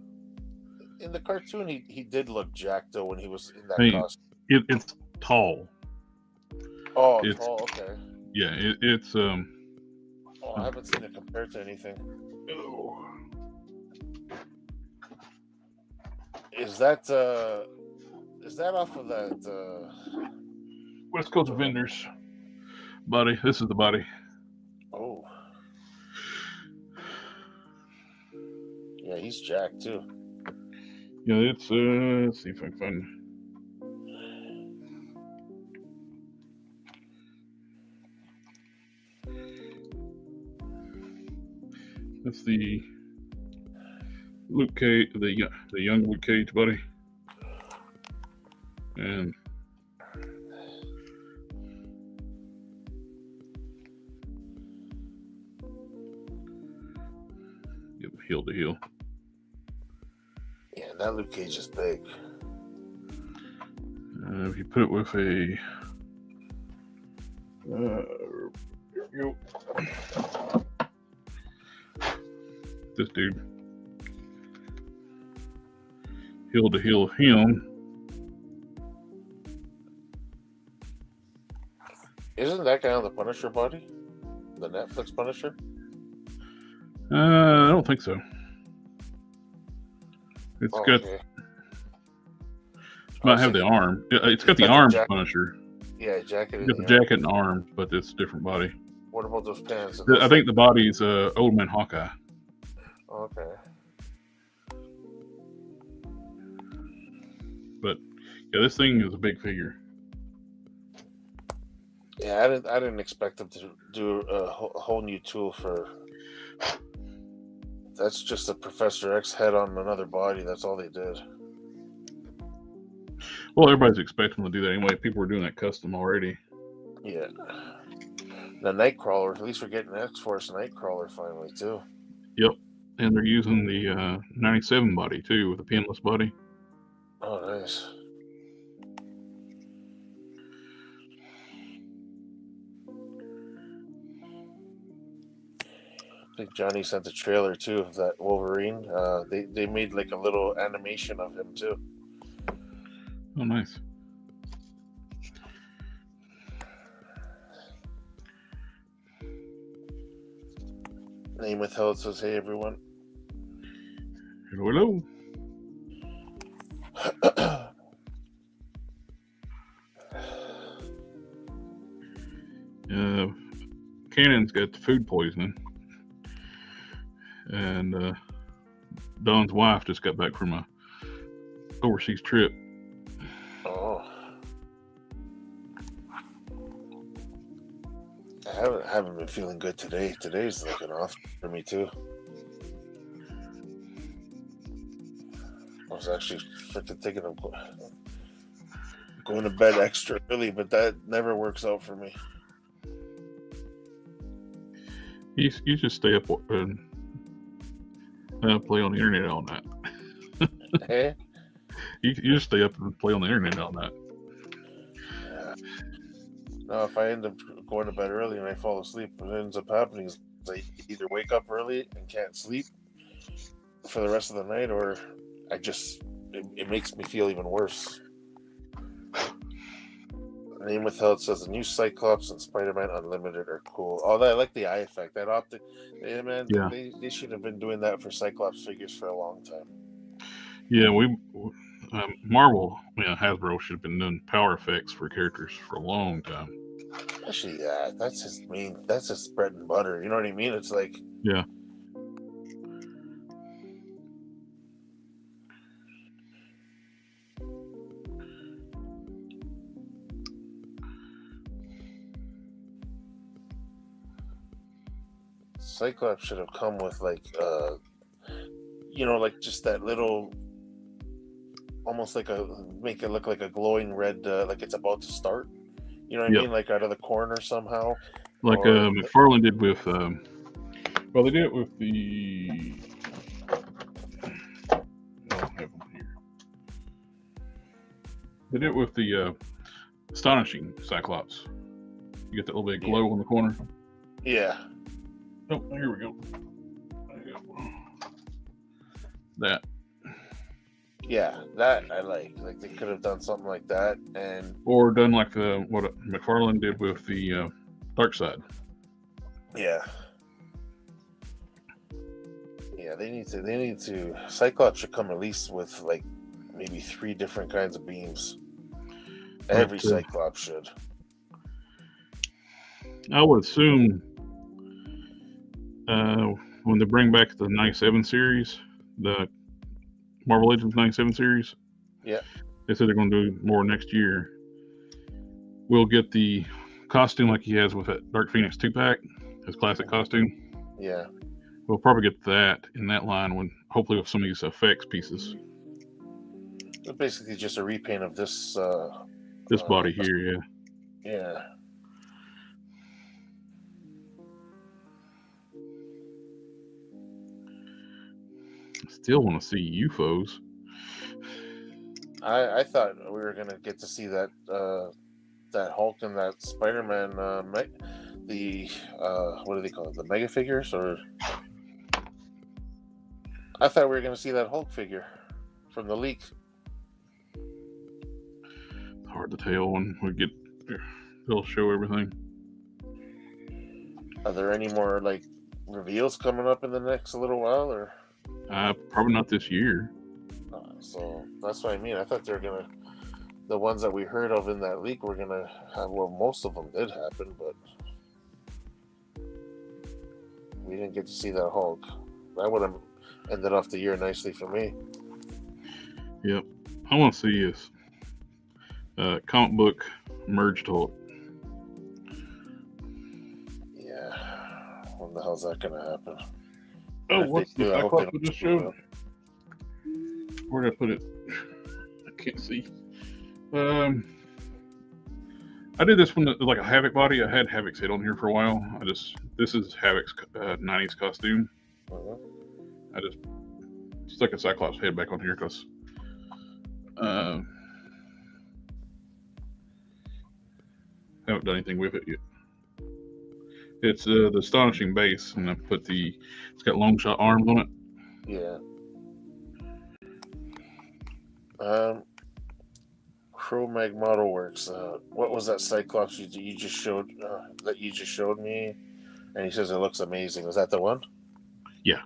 In the cartoon, he did look jacked though when he was in that costume. It's tall. Oh, it's tall. Okay. Yeah, it's Oh, I haven't seen it compared to anything. Oh. Is that off of that West Coast Vendors body? This is the body. Oh. Yeah, he's jacked too. Yeah, it's let's see if I can find. That's the Luke Cage, the young Luke Cage buddy, and heel to heel. Yeah, that Luke Cage is big. If you put it with a here we go. This dude, heel to heel him. Isn't that guy on the Punisher body? The Netflix Punisher? I don't think so. It's got. Okay. It might have the arm. It's got the arms Punisher. Yeah, jacket. It's got the jacket and arms, but it's a different body. What about those pants? I think the body's Old Man Hawkeye. Okay. But yeah, this thing is a big figure. Yeah, I didn't expect them to do a whole new tool for. That's just a Professor X head on another body. That's all they did. Well, everybody's expecting to do that anyway. People were doing that custom already. Yeah. The Nightcrawler. At least we're getting X-Force Nightcrawler finally too. Yep, and they're using the 97 body too, with a pinless body. Oh, nice. I think Johnny sent a trailer too of that Wolverine. They made like a little animation of him too. Oh, nice. Name withheld says, "Hey everyone." Hello. Cannon's got the food poisoning, and Don's wife just got back from a overseas trip. Oh, I haven't been feeling good today. Today's looking off for me too. I was actually freaking thinking of going to bed extra early, but that never works out for me. You just stay up and play on the internet all night. Hey? You just stay up and play on the internet all night. Yeah. No, if I end up going to bed early and I fall asleep, what ends up happening is I either wake up early and can't sleep for the rest of the night, or it makes me feel even worse. Name withheld says the new Cyclops and Spider-Man Unlimited are cool. Oh, I like the eye effect. That optic, yeah, man. Yeah. They should have been doing that for Cyclops figures for a long time. Yeah, Marvel, Hasbro should have been doing power effects for characters for a long time. Especially that. That's his bread and butter. You know what I mean? It's like, yeah. Cyclops should have come with like just that little, almost like make it look like a glowing red, like it's about to start. You know what I mean? Like out of the corner somehow. Like McFarlane did with, they did it with the. I don't have them here. They did it with the astonishing Cyclops. You get that little bit of glow on the corner. Yeah. Oh, here we go. There you go. That. Yeah, that I like. Like they could have done something like that, or done like what McFarlane did with the Dark Side. Yeah. Yeah, they need to. Cyclops should come at least with like maybe 3 different kinds of beams. Every Cyclops should. I would assume when they bring back the 97 series, the Marvel Legends 97 series, yeah, they said they're going to do more next year. We'll get the costume like he has with that Dark Phoenix 2-pack, his classic costume. Yeah. We'll probably get that in that line when hopefully with some of these effects pieces. It's basically just a repaint of this this body here, yeah. Yeah. Still want to see UFOs. I thought we were gonna get to see that that Hulk and that Spider-Man the what do they call it? The mega figures, or I thought we were gonna see that Hulk figure from the leak. Hard to tell when we get they'll show everything. Are there any more like reveals coming up in the next little while, or probably not this year. So that's what I mean. I thought they were gonna, the ones that we heard of in that leak were gonna have, well, most of them did happen, but we didn't get to see that Hulk. That would have ended off the year nicely for me. Yep, I want to see this comic book merged Hulk. Yeah, when the hell's that gonna happen? Oh, what's the Cyclops we just showed? Where did I put it? I can't see. I did this one like a Havoc body. I had Havoc's head on here for a while. This is Havoc's 90s costume. I just stuck a Cyclops head back on here because I haven't done anything with it yet. It's the astonishing base, and I put it's got long shot arms on it. Yeah. Cro-Mag Model Works. What was that Cyclops you just showed me? And he says it looks amazing. Was that the one? Yeah.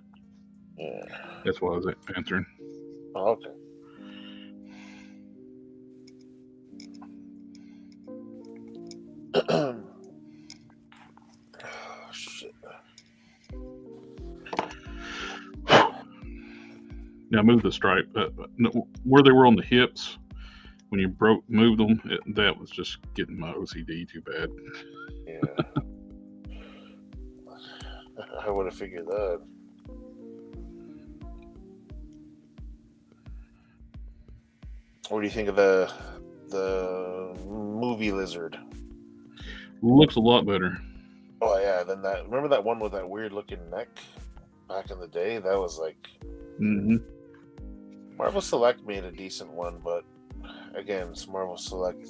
Yeah. That's what I was answering. Oh, okay. Oh, shit. Now move the stripe. Where they were on the hips, when you moved them, that was just getting my OCD too bad. Yeah. I would have figured that. What do you think of the movie lizard? Looks a lot better. Oh yeah, then that. Remember that one with that weird looking neck back in the day? That was like. Mm-hmm. Marvel Select made a decent one, but again, it's Marvel Select.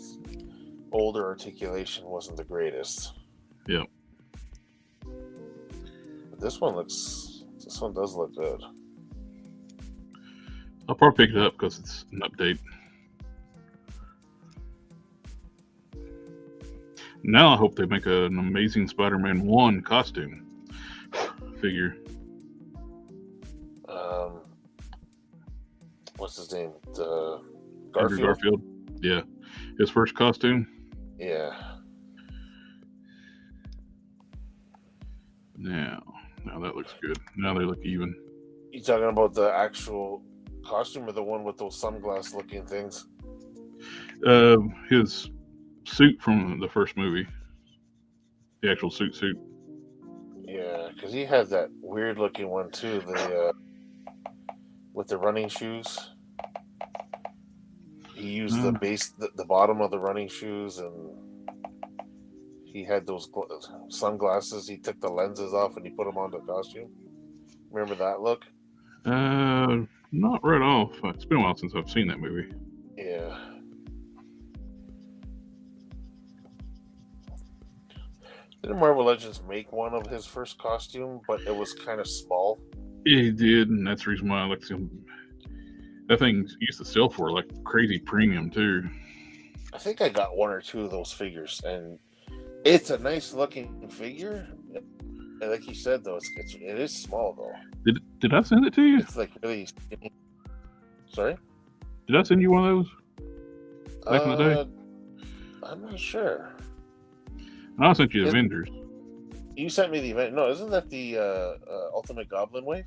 Older articulation wasn't the greatest. Yep. But this one does look good. I'll probably pick it up because it's an update. Now I hope they make an Amazing Spider-Man 1 costume figure. What's his name? Garfield? Andrew Garfield. Yeah. His first costume. Yeah. Now that looks good. Now they look even. You talking about the actual costume or the one with those sunglass looking things? His suit from the first movie. The actual suit. Yeah, because he had that weird looking one too, with the running shoes. He used the bottom of the running shoes, and he had those sunglasses. He took the lenses off and he put them on the costume. Remember that look? Not right off. It's been a while since I've seen that movie. Yeah. Didn't Marvel Legends make one of his first costume, but it was kind of small? He did, and that's the reason why I like him. That thing used to sell for like crazy premium too. I think I got one or two of those figures, and it's a nice looking figure. And like you said, though, it is small though. Did I send it to you? It's like really skinny. Sorry? Did I send you one of those back in the day? I'm not sure. I sent you Avengers. You sent me the event. No, isn't that the Ultimate Goblin Wave?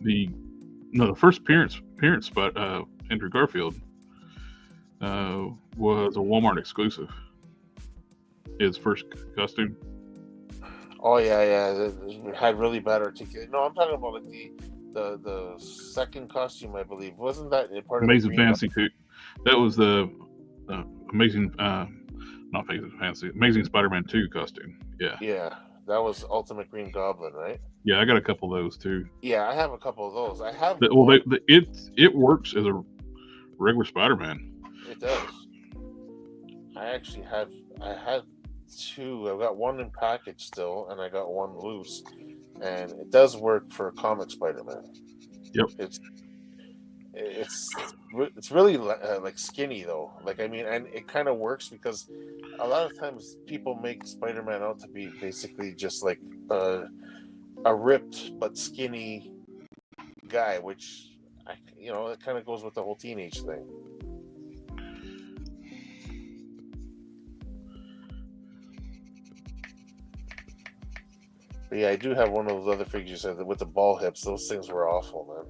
The first appearance by Andrew Garfield was a Walmart exclusive. His first costume. Oh yeah. It had really bad articulation. No, I'm talking about like the second costume, I believe. Wasn't that part of Amazing Fantasy too? That was the Amazing, not Fantasy, Amazing Spider-Man 2 costume. Yeah. Yeah, that was Ultimate Green Goblin, right? Yeah, I got a couple of those too. Yeah, I have a couple of those. I have. It works as a regular Spider-Man. It does. I had two. I've got one in package still, and I got one loose, and it does work for comic Spider-Man. Yep. It's really like skinny though. Like, I mean, and it kind of works because a lot of times people make Spider-Man out to be basically just like a ripped but skinny guy, which it kind of goes with the whole teenage thing. But yeah, I do have one of those other figures with the ball hips. Those things were awful, man.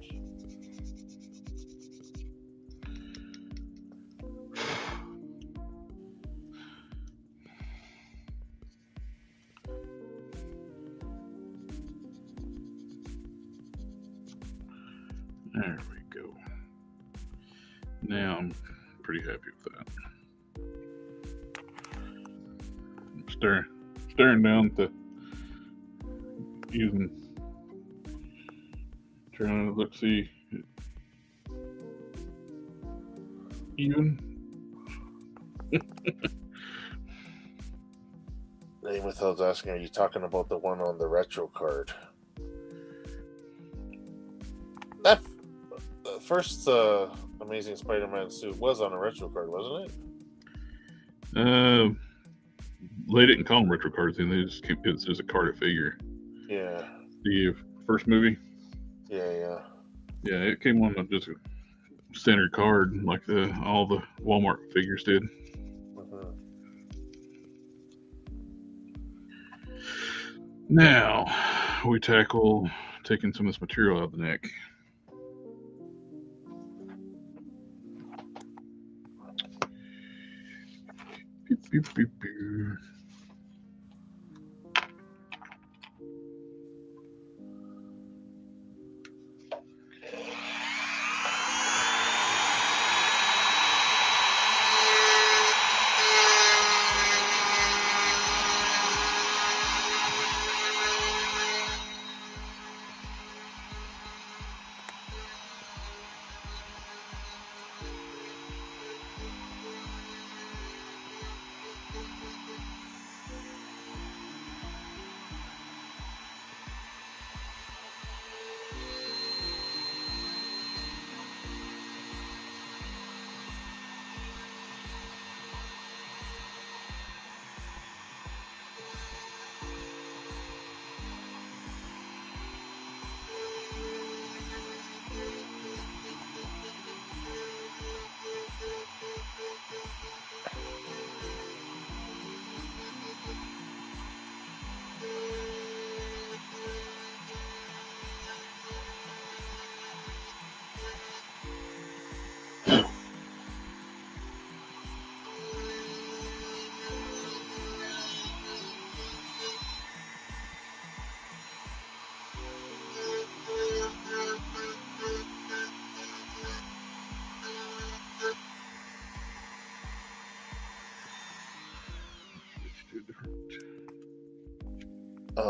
There we go. Now I'm pretty happy with that. I'm staring down to trying to see even. Name without asking, are you talking about the one on the retro card? That first Amazing Spider-Man suit was on a retro card, wasn't it? They didn't call them retro cards, and it's just a carded figure. Yeah. The first movie. Yeah. Yeah, it came on just a standard card, like all the Walmart figures did. Mm-hmm. Now we tackle taking some of this material out of the neck. Beep, beep, beep, beep.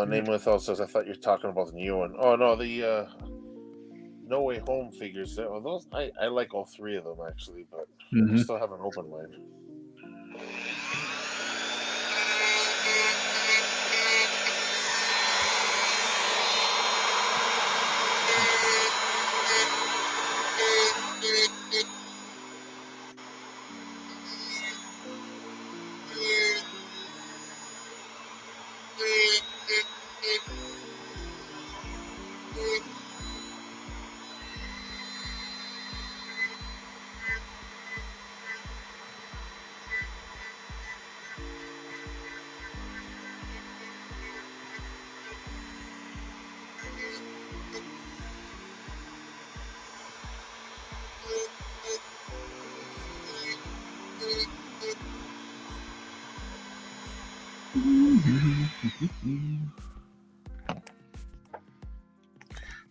Name without says, I thought you were talking about the new one. Oh no, the No Way Home figures. Those I like all three of them actually, but I still haven't opened mine.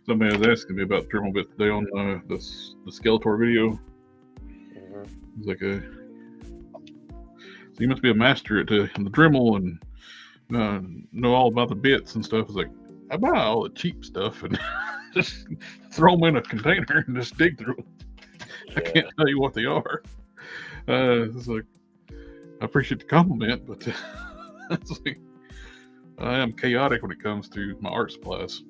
Somebody was asking me about Dremel bit today on the Skeletor video. It's like so you must be a master at the Dremel and know all about the bits and stuff. It's like, I buy all the cheap stuff and just throw them in a container and just dig through them. Yeah. I can't tell you what they are. It's like, I appreciate the compliment, but it's like, I am chaotic when it comes to my art supplies.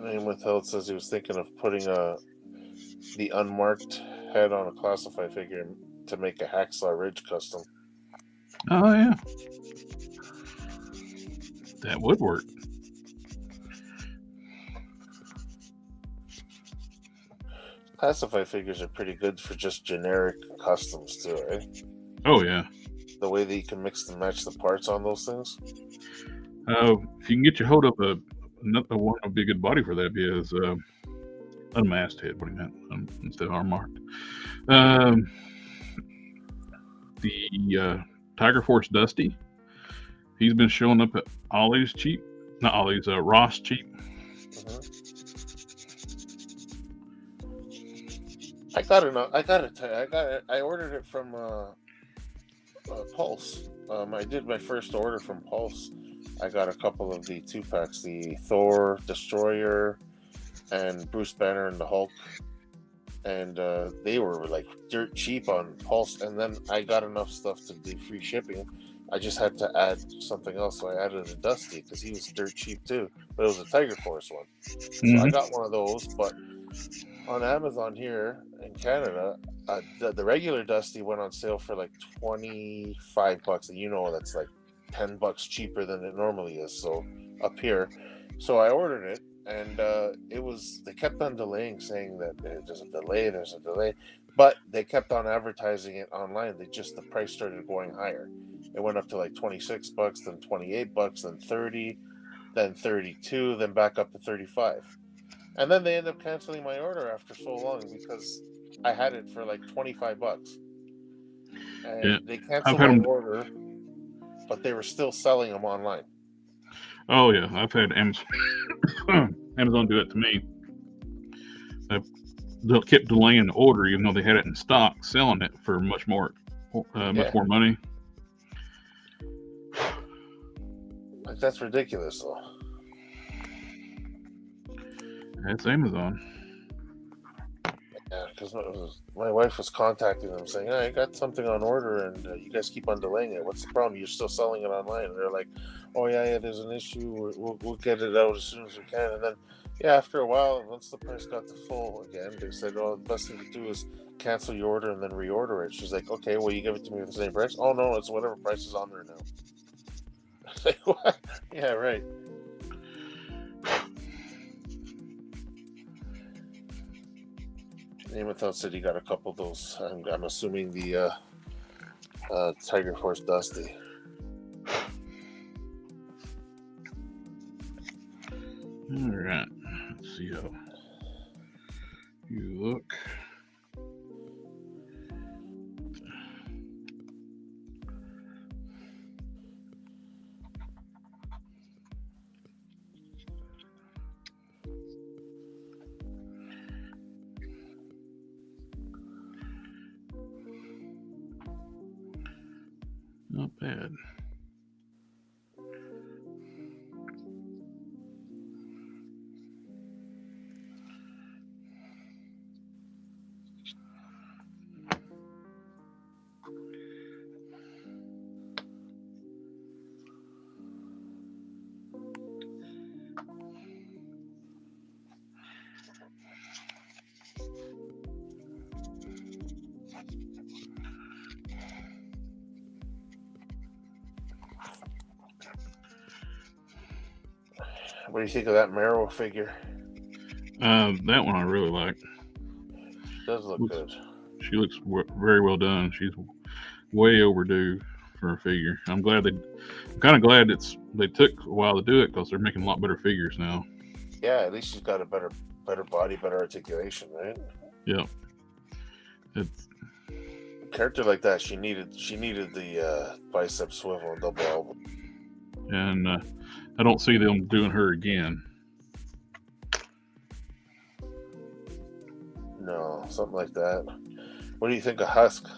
Name withheld says he was thinking of putting the unmarked head on a classified figure to make a Hacksaw Ridge custom. Oh yeah, that would work. Classified figures are pretty good for just generic customs too, right? Oh yeah. The way that you can mix and match the parts on those things. If you can get your hold of another one would be a good body for that is unmasked head. What do you meant? Instead of unmarked. The Tiger Force Dusty. He's been showing up at Ollie's cheap, not Ollie's, Ross cheap. I got it. I ordered it from Pulse. I did my first order from Pulse. I got a couple of the 2-packs, the Thor, Destroyer, and Bruce Banner and the Hulk. And they were like dirt cheap on Pulse. And then I got enough stuff to do free shipping. I just had to add something else. So I added a Dusty because he was dirt cheap too. But it was a Tiger Force one. So I got one of those. But on Amazon here in Canada, the regular Dusty went on sale for like $25. And you know that's like $10 cheaper than it normally is. So up here. So I ordered it. And they kept on delaying, saying that there's a delay. But they kept on advertising it online. The price started going higher. It went up to like $26, then $28, then $30, then $32, then back up to $35. And then they ended up canceling my order after so long because I had it for like $25. And they canceled my order, but they were still selling them online. Oh yeah, I've had Amazon do that to me. They kept delaying the order even though they had it in stock, selling it for much more money. Like, that's ridiculous, though. That's Amazon. Yeah, because my wife was contacting them saying, I got something on order and you guys keep on delaying it. What's the problem? You're still selling it online. And they're like, oh, yeah, there's an issue. We'll get it out as soon as we can. And then, after a while, once the price got to full again, they said, oh, the best thing to do is cancel your order and then reorder it. She's like, okay, well, you give it to me for the same price? Oh, no, it's whatever price is on there now. Like, what? Yeah, right. Nemethel said he got a couple of those. I'm assuming the Tiger Force Dusty. All right. Let's see how you look. Not bad. What do you think of that Marrow figure? That one I really like. She does look good. She looks very well done. She's way overdue for a figure. I'm kind of glad they took a while to do it because they're making a lot better figures now. Yeah, at least she's got a better body, better articulation, right? Yeah. It's a character like that. She needed the bicep swivel and double elbow. And I don't see them doing her again. No, something like that. What do you think of Husk?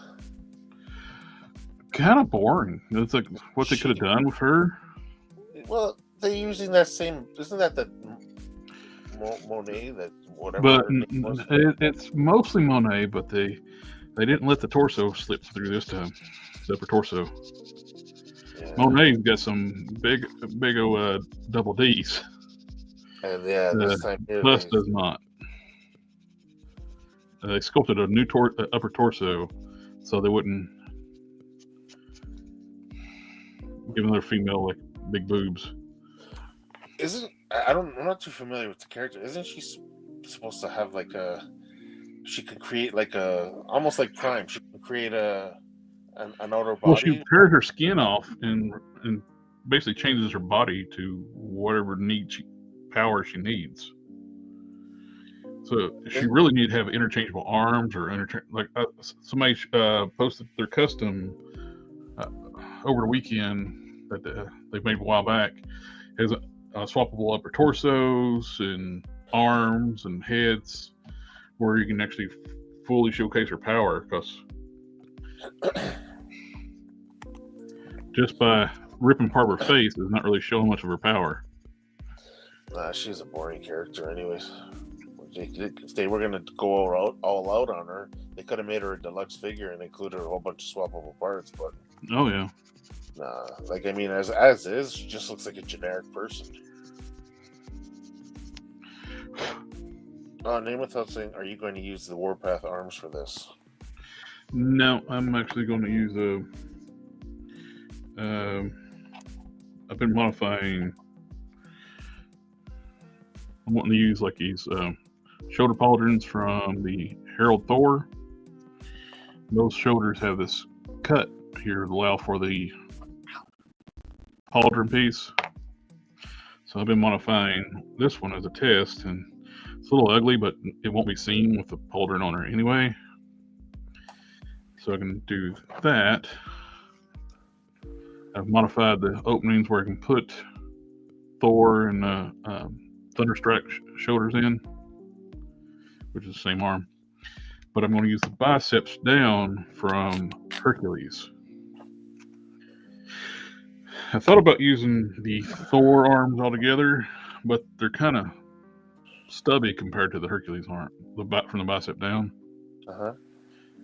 Kind of boring. It's like what they could have done with her. Well, they're using that same. Isn't that the Monet? That whatever. But it's mostly Monet, but they didn't let the torso slip through this time. The upper torso. Yeah. Monet's got some big double D's. And yeah, this time Plus does not. They sculpted a new upper torso, so they wouldn't give another female like big boobs. I'm not too familiar with the character. Isn't she supposed to have like she could create like almost like Prime? She can create an outer body. Well, she tears her skin off and basically changes her body to whatever power she needs. So she really need to have interchangeable arms or somebody posted their custom over the weekend that they made a while back. Has swappable upper torsos and arms and heads where you can actually fully showcase her power, because just by ripping part of her face is not really showing much of her power. She's a boring character anyways. If they were going to go all out on her, they could have made her a deluxe figure and included a whole bunch of swappable parts. But oh yeah, nah. Like, I mean, as is, she just looks like a generic person. Name without saying, are you going to use the Warpath arms for this? No, I'm actually going to use I've been modifying. I'm wanting to use like these shoulder pauldrons from the Herald Thor. Those shoulders have this cut here to allow for the pauldron piece. So I've been modifying this one as a test, and it's a little ugly, but it won't be seen with the pauldron on her anyway. So I can do that. I've modified the openings where I can put Thor and Thunderstrike shoulders in, which is the same arm. But I'm going to use the biceps down from Hercules. I thought about using the Thor arms altogether, but they're kind of stubby compared to the Hercules arm, from the bicep down. Uh-huh.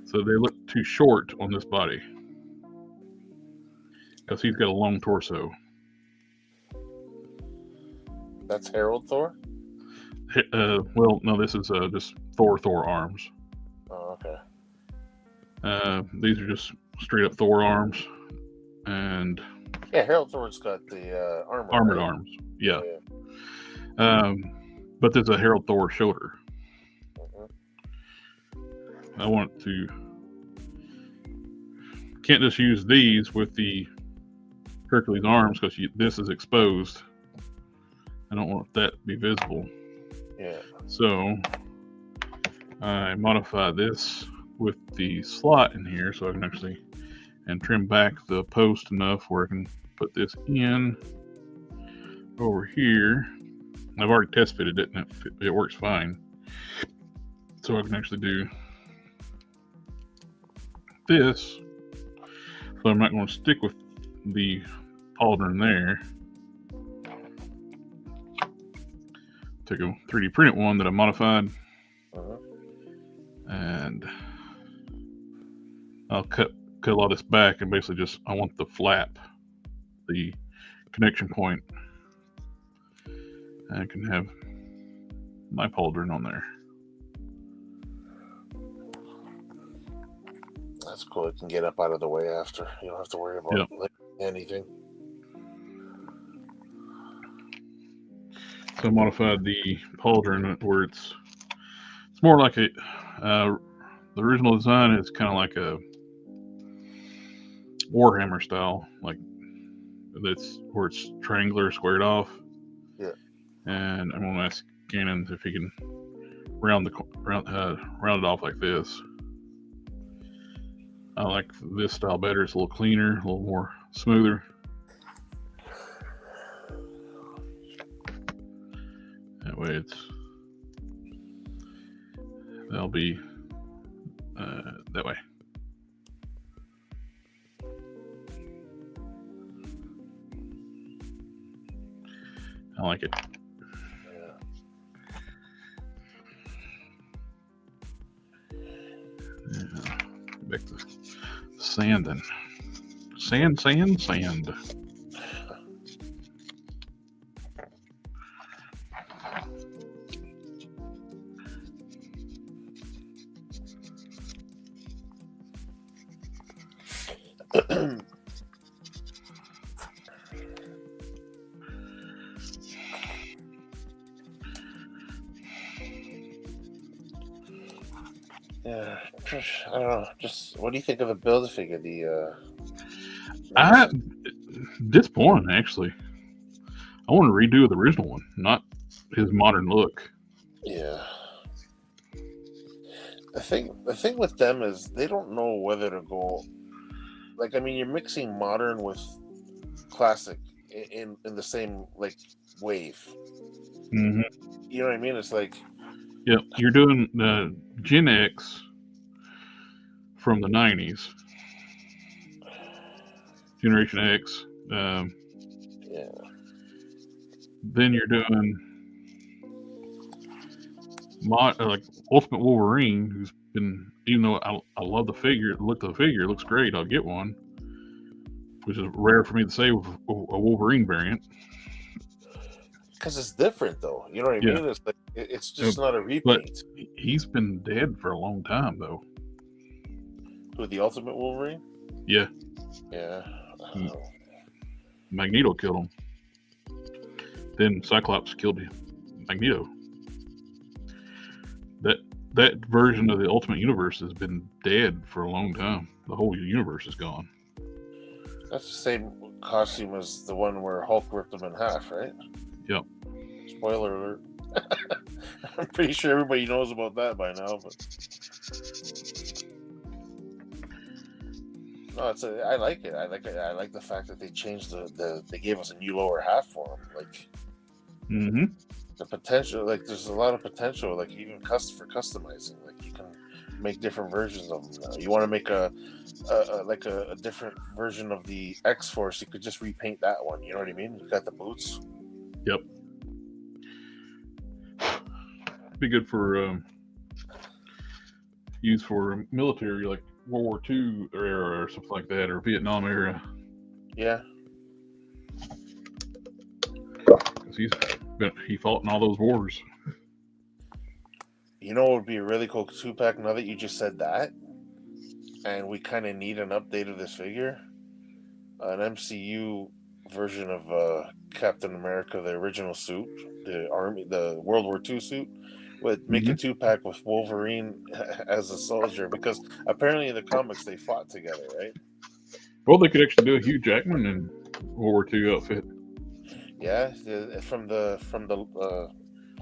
So they look too short on this body, because he's got a long torso. That's Herald Thor? Well, no, this is just Thor arms. Oh, okay. These are just straight up Thor arms, and yeah, Herald Thor's got the armored arms. Yeah. But there's a Herald Thor shoulder. I want to. Can't just use these with the Hercules arms because this is exposed. I don't want that to be visible. Yeah. So I modify this with the slot in here so I can actually trim back the post enough where I can put this in over here. I've already test fitted it and it works fine. So I can actually do this. So I'm not going to stick with the pauldron there. Took a 3D printed one that I modified, and I'll cut a lot of this back, and basically just I want the flap, the connection point. I can have my pauldron on there. That's cool. It can get up out of the way after. You don't have to worry about anything. So I modified the pauldron where it's more like a the original design is kind of like a Warhammer style, like that's where it's triangular, squared off. Yeah. And I'm gonna ask Gannon if he can round it off like this. I like this style better. It's a little cleaner, a little more smoother. That way that'll be that way. I like it. Yeah. Back to sanding. Sand. Yeah, I don't know. Just what do you think of the Build-A-Figure? Disappointing, actually. I want to redo the original one, not his modern look. Yeah. The thing with them is they don't know whether to go. Like, I mean, you're mixing modern with classic in the same like wave. Mm-hmm. You know what I mean? It's like, yep, you're doing the Gen X from the 90s, Generation X. Yeah. Then you're doing like Ultimate Wolverine, who's been, even though I love the figure, the look of the figure, it looks great. I'll get one, which is rare for me to say with a Wolverine variant. Because it's different, though. You know what I mean? It's like it's just not a repaint. But he's been dead for a long time, though. With the Ultimate Wolverine? Yeah. Yeah. Magneto killed him. Then Cyclops killed Magneto. That version of the Ultimate Universe has been dead for a long time. The whole universe is gone. That's the same costume as the one where Hulk ripped him in half, right? Yep. Spoiler alert. I'm pretty sure everybody knows about that by now, but no, I like it. I like the fact that they changed they gave us a new lower half for him. Like, the potential, like there's a lot of potential, like even for customizing. Like you can make different versions of them now. You want to make a different version of the X-Force, you could just repaint that one. You know what I mean? You got the boots. Yep. Be good for use for military, like World War II era or something like that, or Vietnam era. Yeah. Because he fought in all those wars. You know what would be a really cool 2-pack now that you just said that? And we kind of need an update of this figure. An MCU version of Captain America, the original suit, the World War II suit. Would make a 2-pack with Wolverine as a soldier, because apparently in the comics they fought together, right? Well, they could actually do a Hugh Jackman in World War II outfit. Yeah, from the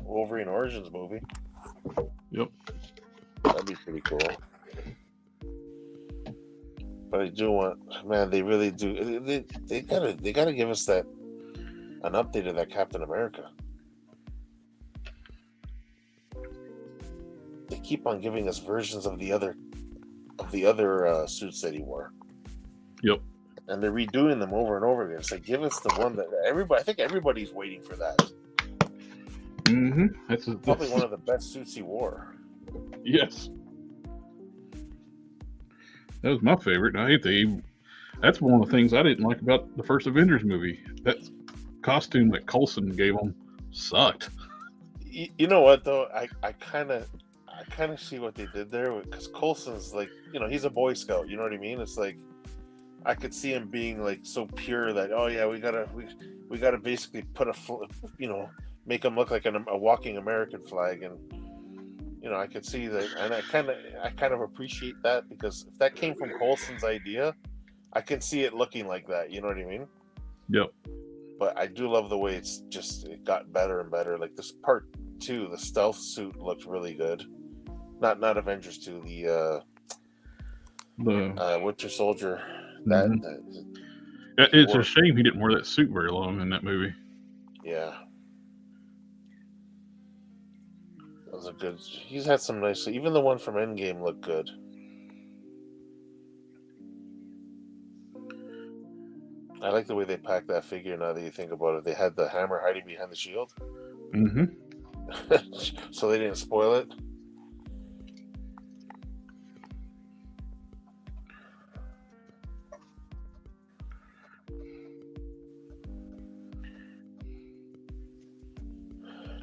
Wolverine Origins movie. Yep. That'd be pretty cool. But I do want, man, they really do. They gotta give us an update of that Captain America. They keep on giving us versions of the other suits that he wore. Yep. and they're redoing them over and over again. It's like, give us the one that everybody. I think everybody's waiting for that. Mm-hmm. That's Probably one of the best suits he wore. Yes. That was my favorite. That's one of the things I didn't like about the first Avengers movie. That costume that Coulson gave him sucked. You know what though? I kind of see what they did there, because Coulson's like, he's a Boy Scout. You know what I mean? It's like I could see him being like so pure that, oh yeah, we gotta basically put make him look like a walking American flag, and I could see that, and I kind of appreciate that, because if that came from Coulson's idea, I can see it looking like that. You know what I mean? Yep. But I do love the way it got better and better. Like this part 2, the stealth suit looked really good. Not Avengers 2, the Winter Soldier. It's a shame he didn't wear that suit very long in that movie. Yeah. Those are good. He's had some nice. Even the one from Endgame looked good. I like the way they packed that figure. Now that you think about it, they had the hammer hiding behind the shield. Mm-hmm. So they didn't spoil it.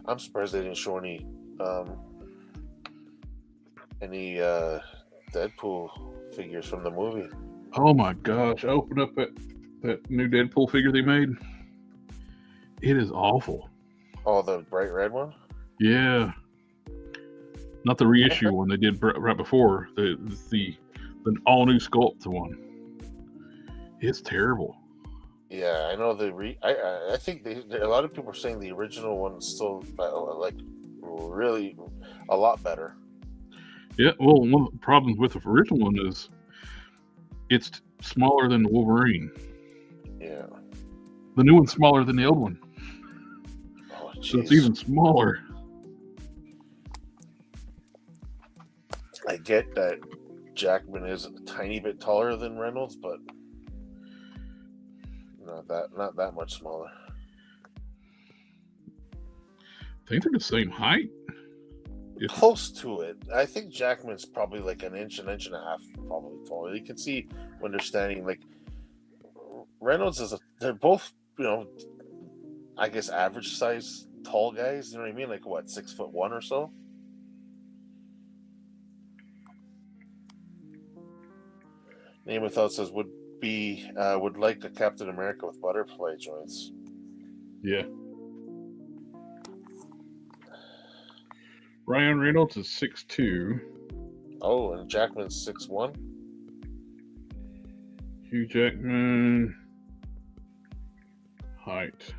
I'm surprised they didn't show any Deadpool figures from the movie. Oh my gosh! I opened up that new Deadpool figure they made. It is awful. Oh, the bright red one? Yeah. Not the reissue one they did right before. The all new Sculpt one. It's terrible. Yeah, I know I think a lot of people are saying the original one is still like really a lot better. Yeah, well, one of the problems with the original one is it's smaller than the Wolverine. Yeah. The new one's smaller than the old one. Oh, so it's even smaller. I get that Jackman is a tiny bit taller than Reynolds, but not that much smaller. I think they're the same height. Close to it. I think Jackman's probably like an inch and a half, probably taller. You can see when they're standing. Like Reynolds they're both, I guess average size tall guys. You know what I mean? Like what, 6'1" or so. Name Without says would like a Captain America with butterfly joints. Yeah. Ryan Reynolds is 6'2". Oh, and Jackman's 6'1". Hugh Jackman height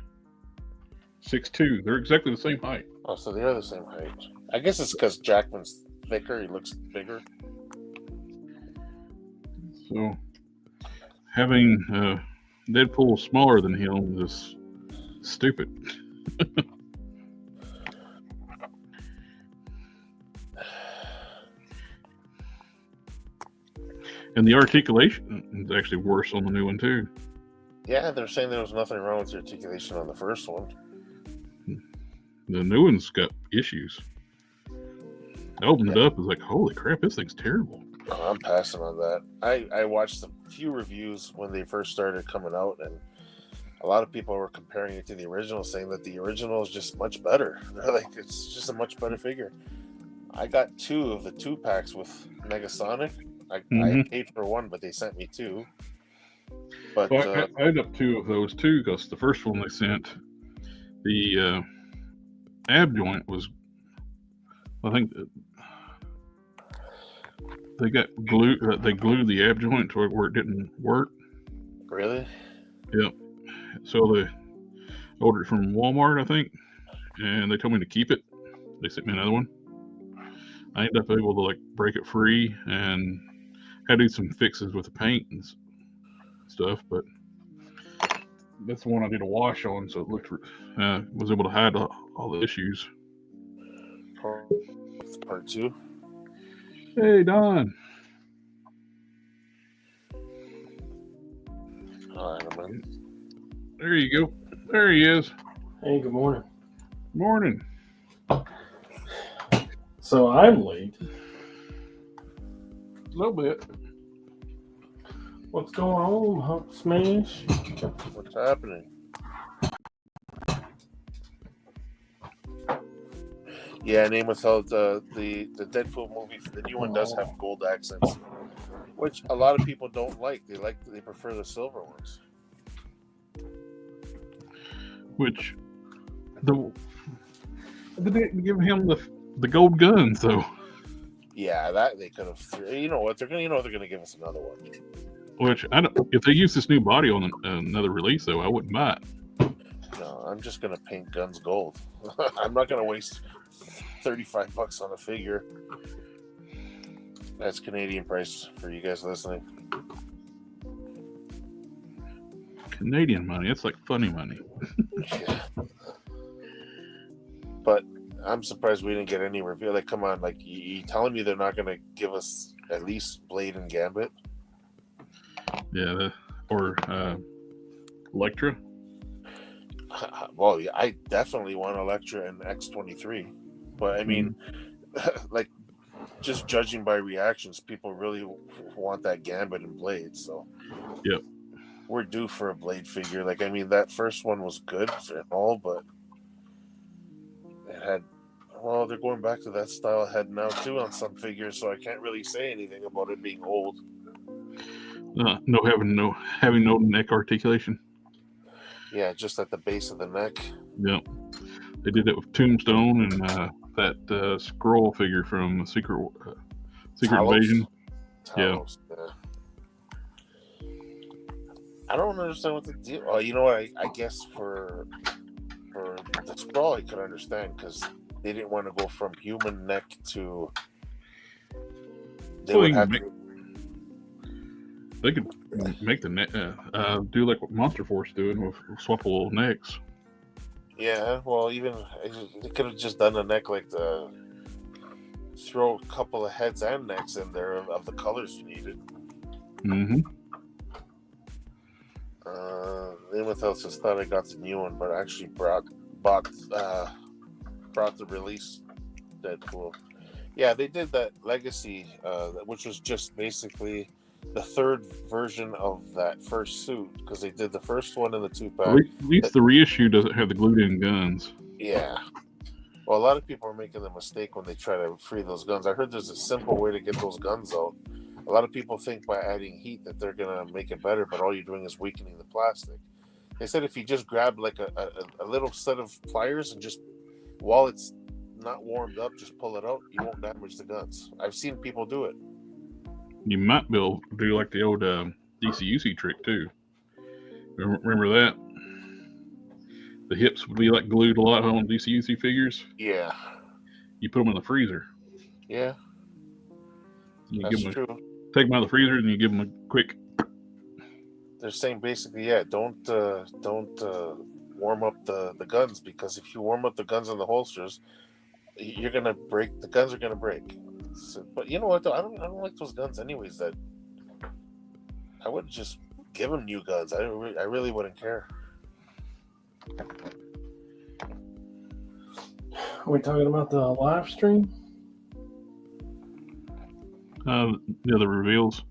6'2". They're exactly the same height. Oh, so they are the same height. I guess it's because Jackman's thicker. He looks bigger. So having Deadpool smaller than him is stupid. And the articulation is actually worse on the new one too. Yeah, they're saying there was nothing wrong with the articulation on the first one. The new one's got issues. I opened it up, I was like, holy crap, this thing's terrible. Oh, I'm passing on that. I watched a few reviews when they first started coming out, and a lot of people were comparing it to the original, saying that the original is just much better. They're like, it's just a much better figure. I got 2 of the 2-packs with Negasonic. I paid for 1, but they sent me 2. But well, I had up 2 of those too, because the first one they sent, the ab joint was, I think they got glue. They glued the ab joint to where it didn't work. Really? Yep. So they ordered it from Walmart, I think, and they told me to keep it. They sent me another one. I ended up able to like break it free and had to do some fixes with the paint and stuff, but that's the one I did a wash on, so it looked was able to hide all the issues. Part 2. Hey, Don. gentlemen. There you go. There he is. Hey, good morning. Morning. So I'm late. A little bit. What's going on, Hump Smash? What's happening? Yeah, name without the Deadpool movie. The new one does have gold accents, which a lot of people don't like. They prefer the silver ones. Which they didn't give him the gold gun, so. Yeah, that they could have. You know what? They're gonna give us another one. Which I don't. If they use this new body on another release, though, I wouldn't buy it. No, I'm just gonna paint guns gold. I'm not gonna waste $35 on a figure. That's Canadian price for you guys listening. Canadian money. It's like funny money. Yeah. But I'm surprised we didn't get any reveal. Like, come on, like you telling me they're not gonna give us at least Blade and Gambit? Yeah, or Electra. Well, yeah, I definitely want Electra and X-23, but I mean, like, just judging by reactions, people really want that Gambit and Blade. So, yep, we're due for a Blade figure. Like, I mean, that first one was good and all, but it had. Well, they're going back to that style head now too on some figures, so I can't really say anything about it being old. Having no neck articulation. Yeah, just at the base of the neck. Yep, they did it with Tombstone and that scroll figure from Secret Invasion. Talos, yeah. I don't understand what the deal. Oh, you know what? I guess for the scroll, I could understand because they didn't want to go from human neck to. They would have to. They could make the neck do like what Monster Force doing with swappable necks. Yeah, well, even they could have just done a neck like throw a couple of heads and necks in there of the colors you needed. Mm-hmm. Without just thought I got the new one, but I actually brought the release Deadpool. Yeah, they did that Legacy, which was just basically the third version of that first suit, because they did the first one in the 2-pack. At least the reissue doesn't have the glued-in guns. Yeah. Well, a lot of people are making the mistake when they try to free those guns. I heard there's a simple way to get those guns out. A lot of people think by adding heat that they're going to make it better, but all you're doing is weakening the plastic. They said if you just grab like a little set of pliers and just, while it's not warmed up, just pull it out, you won't damage the guns. I've seen people do it. You might be able to do like the old DCUC trick too. Remember that? The hips would be like glued a lot on DCUC figures. Yeah. You put them in the freezer. Yeah. That's true. Take them out of the freezer and you give them a quick. They're saying basically, yeah, don't warm up the guns, because if you warm up the guns and the holsters, you're gonna break. The guns are gonna break. So, but you know what though? I don't like those guns anyways. That I would just give them new guns. I really wouldn't care. Are we talking about the live stream? The reveals.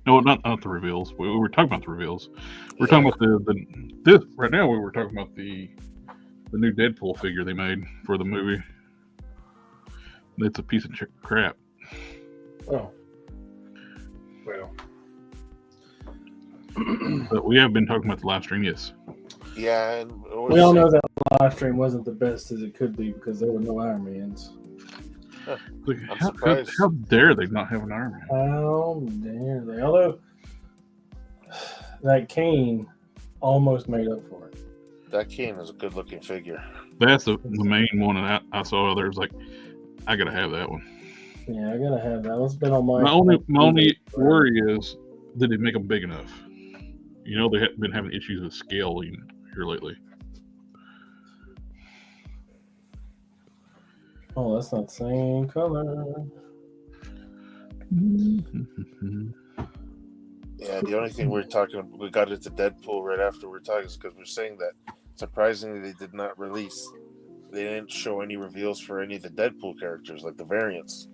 No, not the reveals. We were talking about the reveals. We're talking about this right now. We were talking about the new Deadpool figure they made for the movie. It's a piece of crap. Oh. Well. But we have been talking about the live stream, yes. Yeah, and we all know that live stream wasn't the best as it could be because there were no Iron Mans. How dare they not have an Iron Man? How dare they? Although that Kane almost made up for it. That Kane is a good-looking figure. That's the main one, and I saw there was like, I gotta have that one. Yeah, I gotta have that. It's been on my. My only worry is, did they make them big enough? You know, they have been having issues with scaling here lately. Oh, that's not the same color. Yeah, the only thing we got into Deadpool right after we were talking is because we're saying that surprisingly they did not release. They didn't show any reveals for any of the Deadpool characters, like the variants.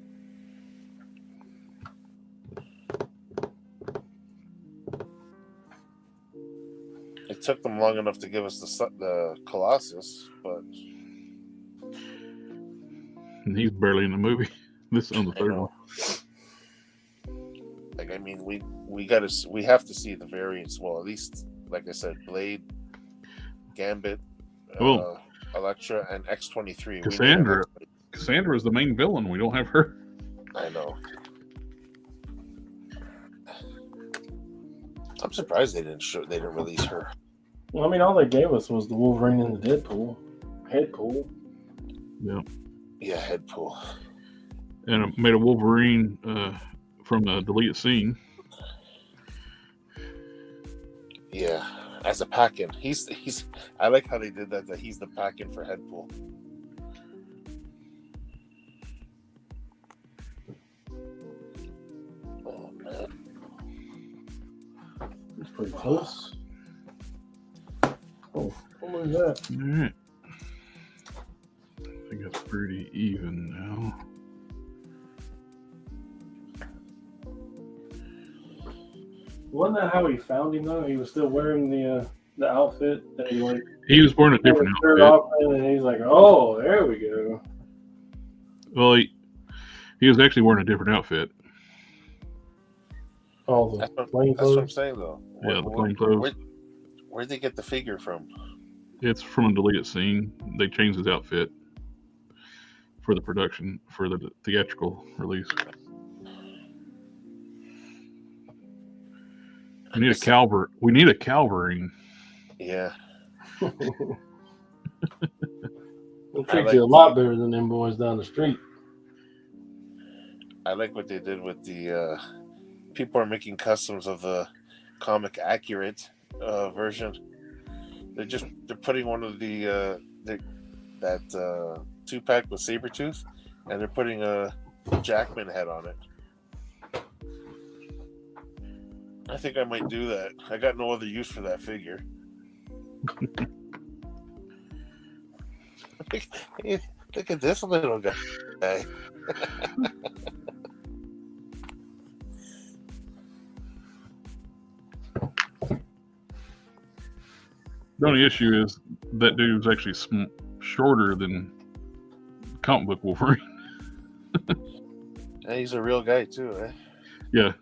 It took them long enough to give us the Colossus, but And he's barely in the movie. This is on the third one. Like, I mean, we have to see the variants. Well, at least, like I said, Blade, Gambit, Elektra, and X-23. Cassandra is the main villain. We don't have her. I know. I'm surprised they didn't release her. Well, I mean, all they gave us was the Wolverine and the Deadpool. Headpool. Yeah. Yeah, Headpool. And it made a Wolverine from the deleted scene. Yeah, as a pack-in. He's. I like how they did that he's the pack-in for Headpool. Oh, man. It's pretty close. Oh, what was that? All right. I think that's pretty even now. Wasn't that how he found him though? He was still wearing the outfit that he like. He was wearing a different outfit. Off, and he's like, "Oh, there we go." Well, he was actually wearing a different outfit. Oh, that's what I'm saying though. Yeah, the plain clothes. Where'd they get the figure from? It's from a deleted scene. They changed his outfit for the production, for the theatrical release. We need a Calverine. Yeah. They'll treat you a lot better than them boys down the street. I like what they did with the people are making customs of the comic accurate version. They're putting one of that 2-pack with Sabretooth, and they're putting a Jackman head on it. I think I might do that. I got no other use for that figure. Look at this little guy. The only issue is that dude's actually shorter than comic book Wolverine. And he's a real guy too, eh? Yeah.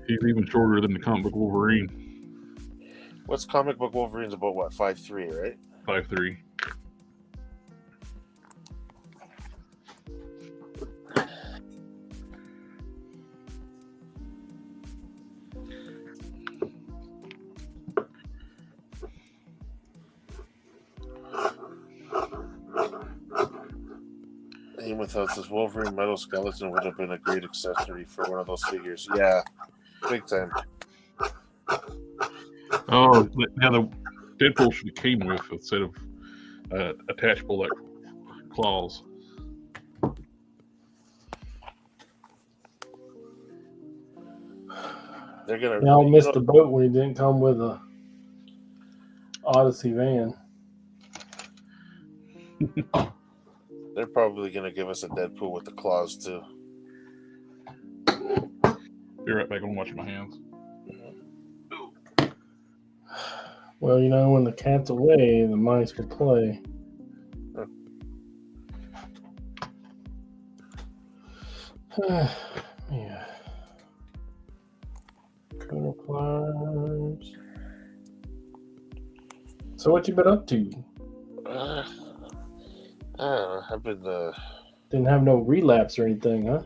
He's even shorter than the comic book Wolverine. What's comic book Wolverine's about? What, 5'3", right? 5'3". Even without this Wolverine metal skeleton would have been a great accessory for one of those figures. Yeah, big time. Oh, now the Deadpool should have came with instead of attachable like claws. They're gonna. Y'all missed the boat when he didn't come with a Odyssey van. They're probably gonna give us a Deadpool with the claws too. Be right back. I'm washing my hands. Well, you know, when the cat's away, the mice will play. Yeah. Coat pliers. So what you been up to? I don't know. I've been Didn't have no relapse or anything, huh?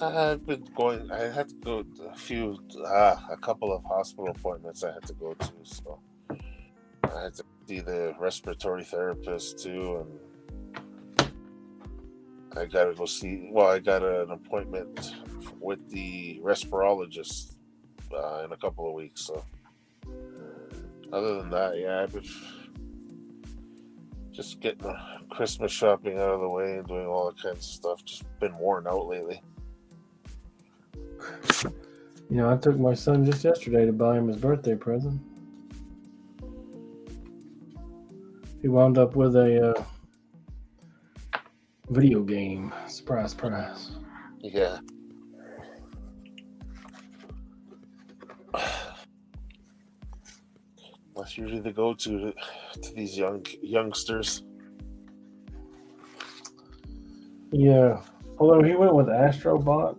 I've been going. I had to go to a couple of hospital appointments I had to go to. So I had to see the respiratory therapist too, and I got to go see. Well, I got an appointment with the respirologist in a couple of weeks. So other than that, yeah, I've been just getting the Christmas shopping out of the way and doing all that kinds of stuff. Just been worn out lately. You know, I took my son just yesterday to buy him his birthday present. He wound up with a video game. Surprise, surprise. Yeah. That's usually the go-to to these youngsters. Yeah. Although he went with Astrobot,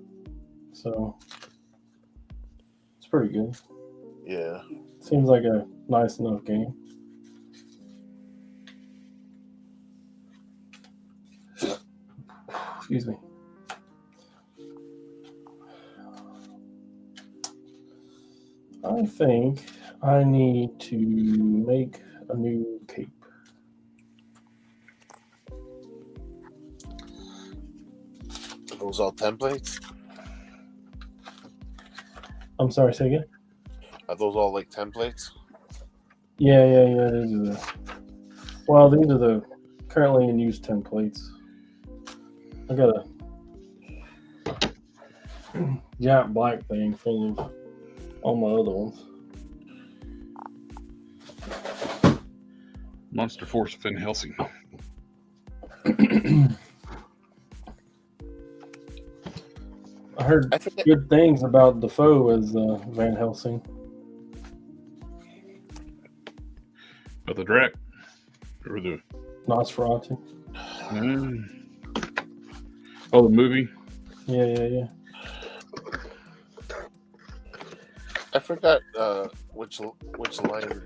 so it's pretty good. Yeah. Seems like a nice enough game. Excuse me. I think I need to make a new cape. Are those all templates? I'm sorry, say again? Are those all like templates? Yeah. These are these are the currently in use templates. I got a giant black thing full of all my other ones. Monster Force Van Helsing. I heard good things about Defoe as Van Helsing. But the Drac or the Nosferatu. Oh, the movie. Yeah. I forgot which line.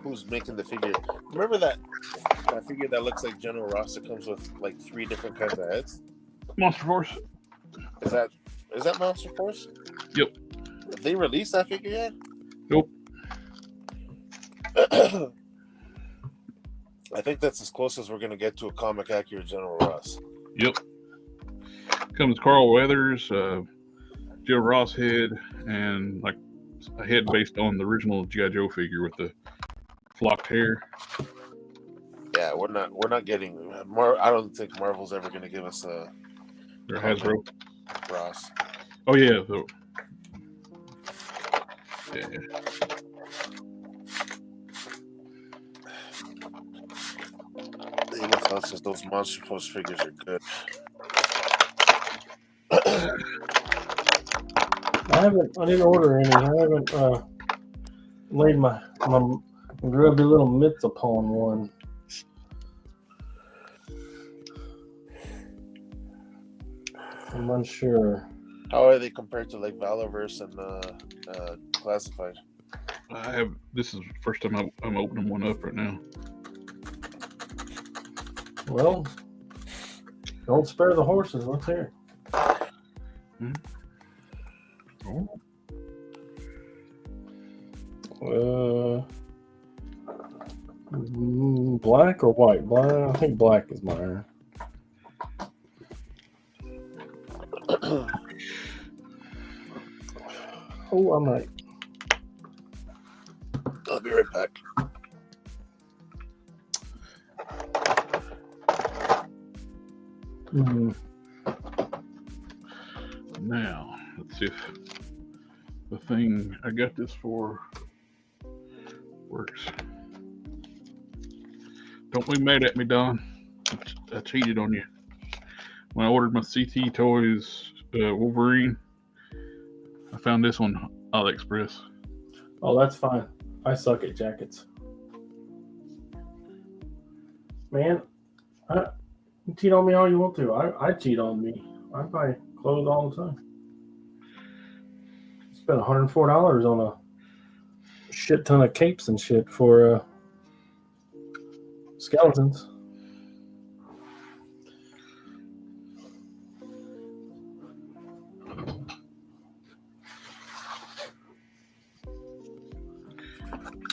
Who's making the figure? Remember that figure that looks like General Ross that comes with like 3 different kinds of heads? Monster Force. Is that Monster Force? Yep. Have they released that figure yet? Nope. I think that's as close as we're gonna get to a comic accurate General Ross. Yep. Comes Carl Weathers, Joe Ross head, and like a head based on the original G.I. Joe figure with the flocked hair. Yeah, we're not getting. I don't think Marvel's ever gonna give us a. Or Hasbro. Ross. Oh yeah. Yeah. They with us as those Monster Force figures are good. I didn't order any. I haven't laid my grubby little mitts upon one. I'm unsure. How are they compared to like Valorverse and Classified? This is the first time I'm opening one up right now. Well, don't spare the horses. Let's hear. Black or white? Black. I think black is mine. Oh, I might. I'll be right back. Now, let's see if the thing I got this for works. Don't be mad at me, Don. I cheated on you. When I ordered my CT Toys Wolverine, I found this on AliExpress. Oh, that's fine. I suck at jackets. Man, you cheat on me all you want to. I cheat on me. I buy clothes all the time. Spent $104 on a shit ton of capes and shit for skeletons.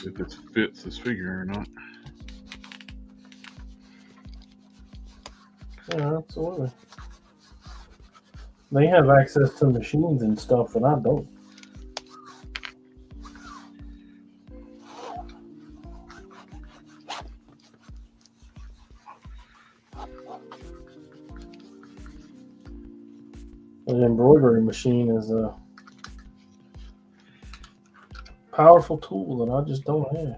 If it fits this figure or not. Yeah, absolutely. They have access to machines and stuff that I don't. An embroidery machine is a powerful tool that I just don't have.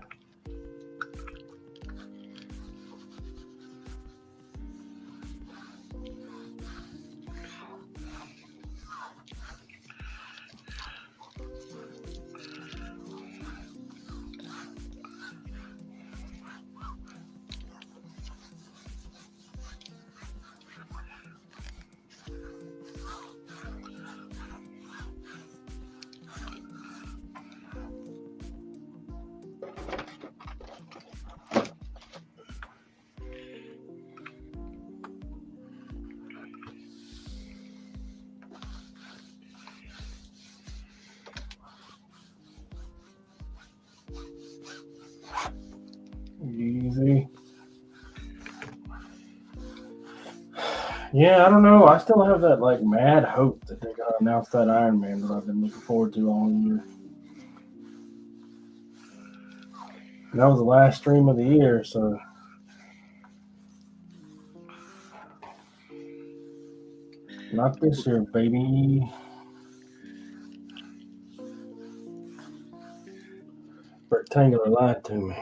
Easy. Yeah, I don't know. I still have that like mad hope that they're gonna announce that Iron Man that I've been looking forward to all year. And that was the last stream of the year, so not this year, baby. Rectangular lied to me.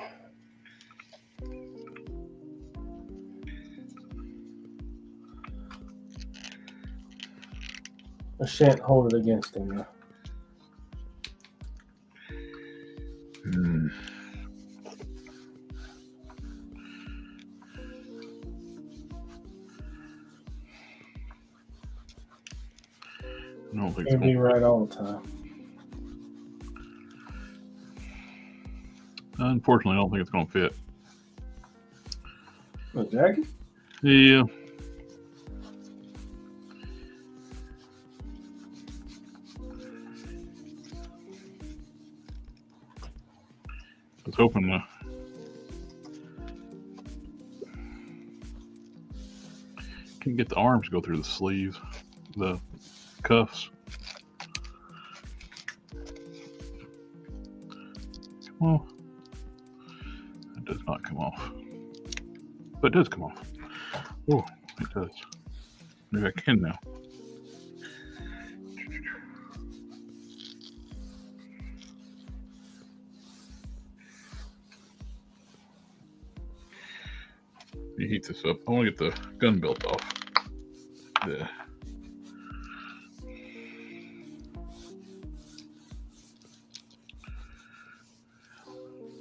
I shan't hold it against him. Though. I don't think Can't be right all the time. Unfortunately, I don't think it's going to fit. A jacket? Yeah. I was hoping can get the arms to go through the sleeves, the cuffs. Well, it does not come off. But it does come off. Oh, it does. Maybe I can now. You heat this up. I want to get the gun belt off. Yeah.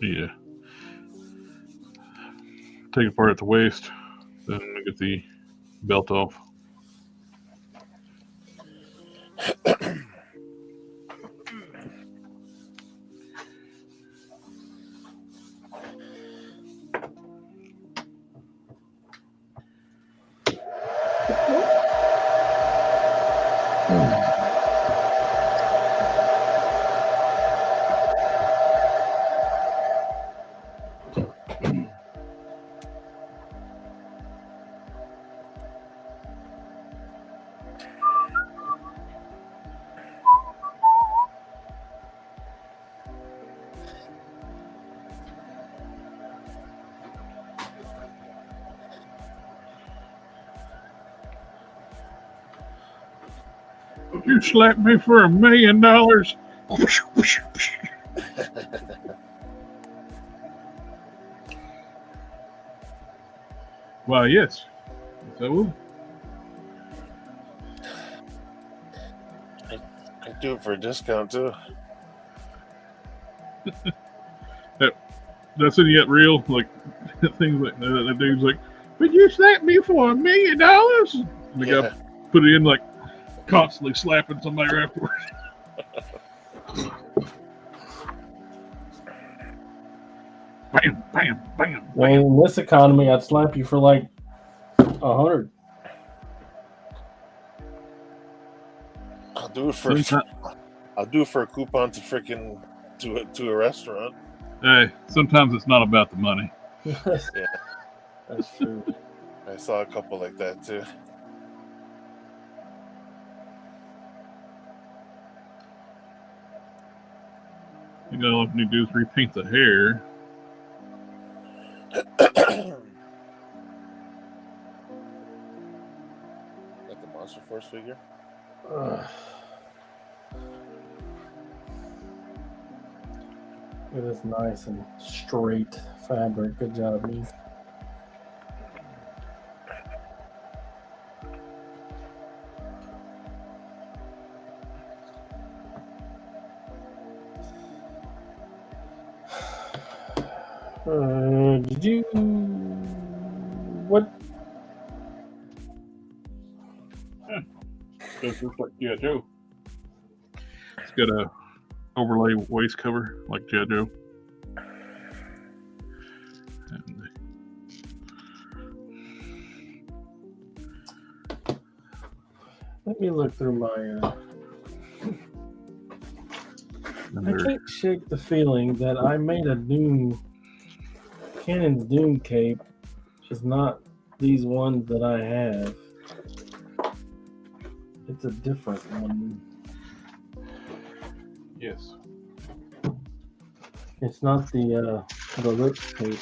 Yeah. Take it apart at the waist, then get the belt off. You slapped me for $1 million. Well, yes. I will. I do it for a discount too. That's any yet real? Like things like that. That dude's like, "But you slapped me for $1 million." And the guy put it in like constantly slapping somebody afterwards. Bam, bam, bam. Man, in this economy, I'd slap you for like 100. I'll do it for a coupon to freaking to a restaurant. Hey, sometimes it's not about the money. Yeah, That's true. I saw a couple like that too. You know, all you need to do is repaint the hair. Like the Monster Force figure? It is nice and straight fabric. Good job, man. Did you what? Does look like G.I. Joe. It's got a overlay waist cover like G.I. Joe. And Let me look through my. I can't shake the feeling that I made a Cannon's Doom cape, which is not these ones that I have. It's a different one. yes. It's not the Lips cape.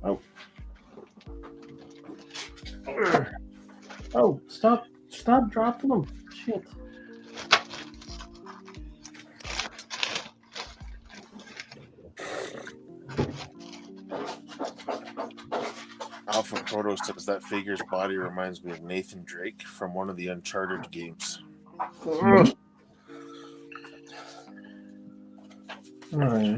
Oh. Oh, stop dropping them. Shit. Alpha Proto says that figure's body reminds me of Nathan Drake from one of the Uncharted games. All right.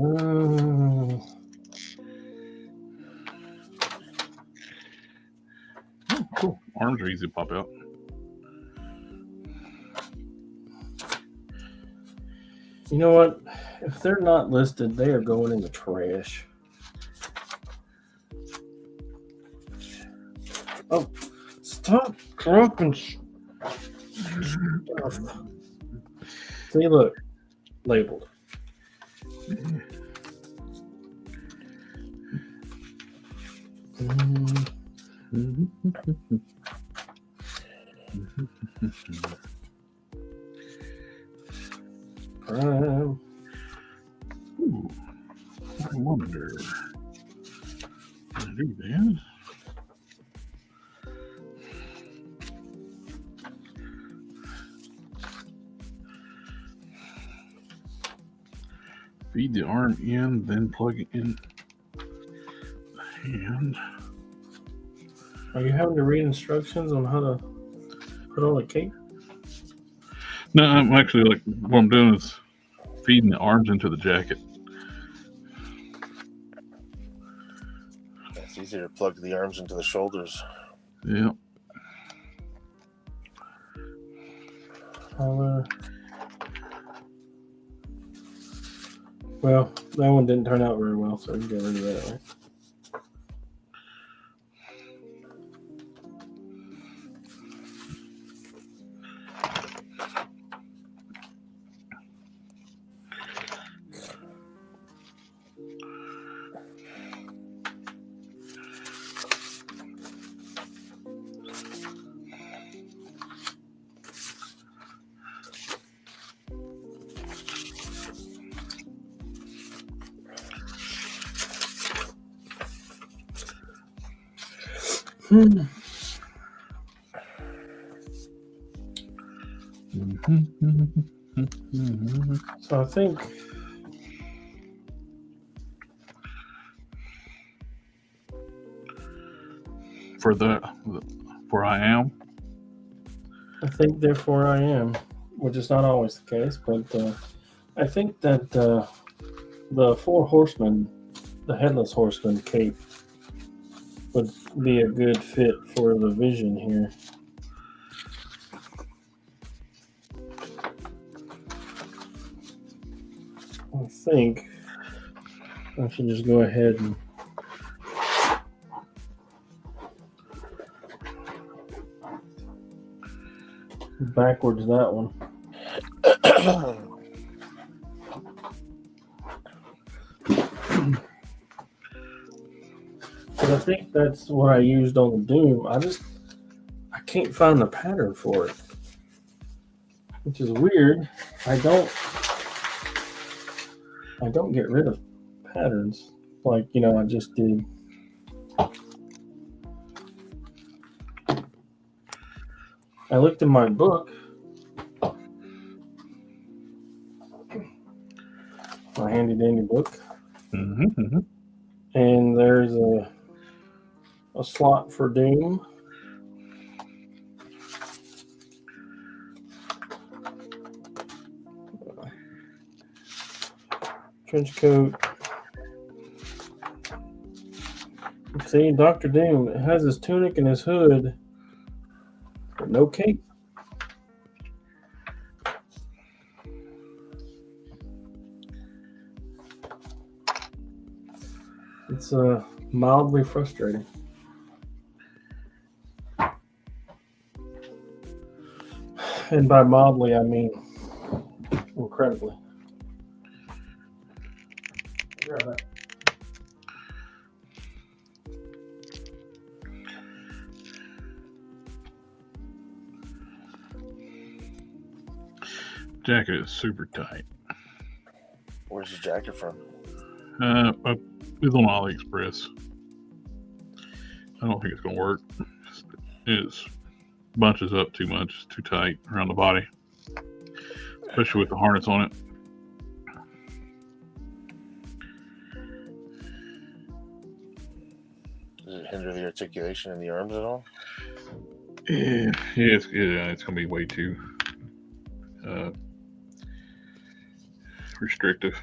Oh, cool. Arms are easy to pop out. You know what? If they're not listed, they are going in the trash. Oh, stop dropping stuff. See, look, labeled. Prime. Ooh, I wonder. Can I do that? Feed the arm in, then plug it in the hand. Are you having to read instructions on how to put on a cape? No, I'm actually like what I'm doing is feeding the arms into the jacket. It's easier to plug the arms into the shoulders. Yeah. Well, that one didn't turn out very well, so you get rid of that, right? So I think for I am. therefore I am, which is not always the case, but I think that the Four Horsemen, the Headless Horseman cape, would be a good fit for the vision here. I think I should just go ahead and backwards that one. But I think that's what I used on the Doom. I can't find the pattern for it, which is weird. I don't get rid of patterns. like I just did. I looked in my book, my handy dandy book, Mm-hmm. and there's a slot for Doom. Trench coat. See, Dr. Doom has his tunic and his hood, but no cape. It's mildly frustrating. And by mildly, I mean incredibly. Grab that. Jacket is super tight. Where's the jacket from? It's on AliExpress. I don't think it's gonna work. It bunches up too much. It's too tight around the body, especially with the harness on it. Does it hinder the articulation in the arms at all? Yeah, it's gonna be way too restrictive.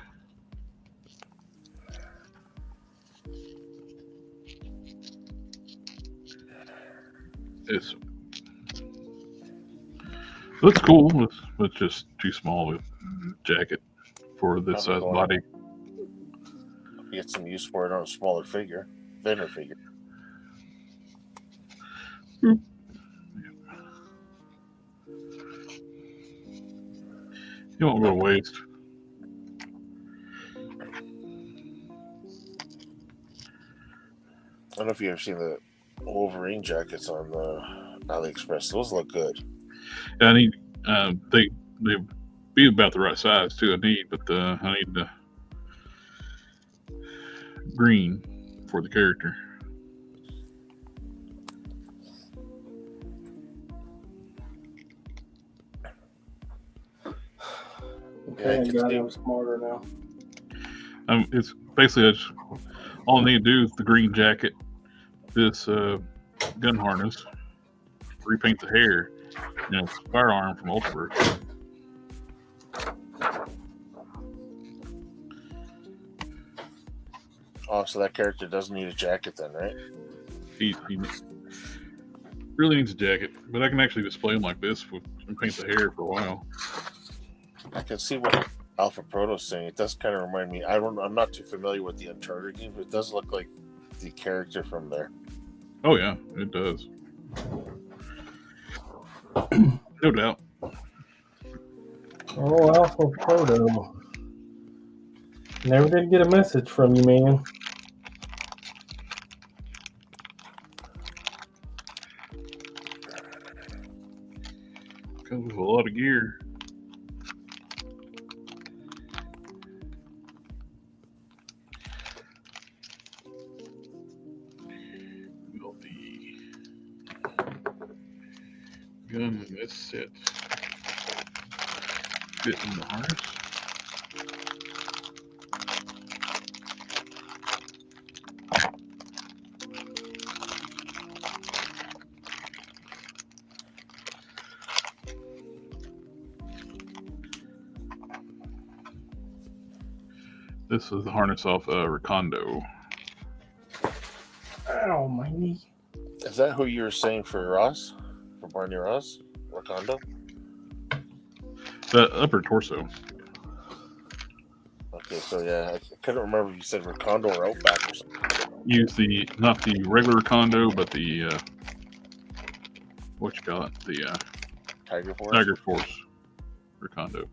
It's cool. It's just too small of a jacket for this size body. Get some use for it on a smaller figure, thinner figure. You won't go to waste. I don't know if you've ever seen the Wolverine jackets on AliExpress. Those look good. Yeah, I need they be about the right size too. I need the green for the character. Okay, I got it. I'm smarter now. It's basically all I need to do is the green jacket, this gun harness, repaint the hair, and it's firearm from Ultraverse. Oh, so that character doesn't need a jacket then, right? He really needs a jacket, but I can actually display him like this and paint the hair for a while. I can see what Alpha Proto's saying. It does kind of remind me. I'm not too familiar with the Uncharted game, but it does look like the character from there. Oh yeah, it does. No doubt. Oh, Alpha Proto. Never did get a message from you, man. Comes with a lot of gear. Got the gun in this set. Fit in the harness. This is the harness off Recondo. Ow, my knee. Is that who you were saying for Ross? For Barney Ross? Recondo? The upper torso. Okay, so yeah, I couldn't remember if you said Recondo or Outback or something. Use not the regular Recondo, but the what you call it? The Tiger Force? Tiger Force Recondo.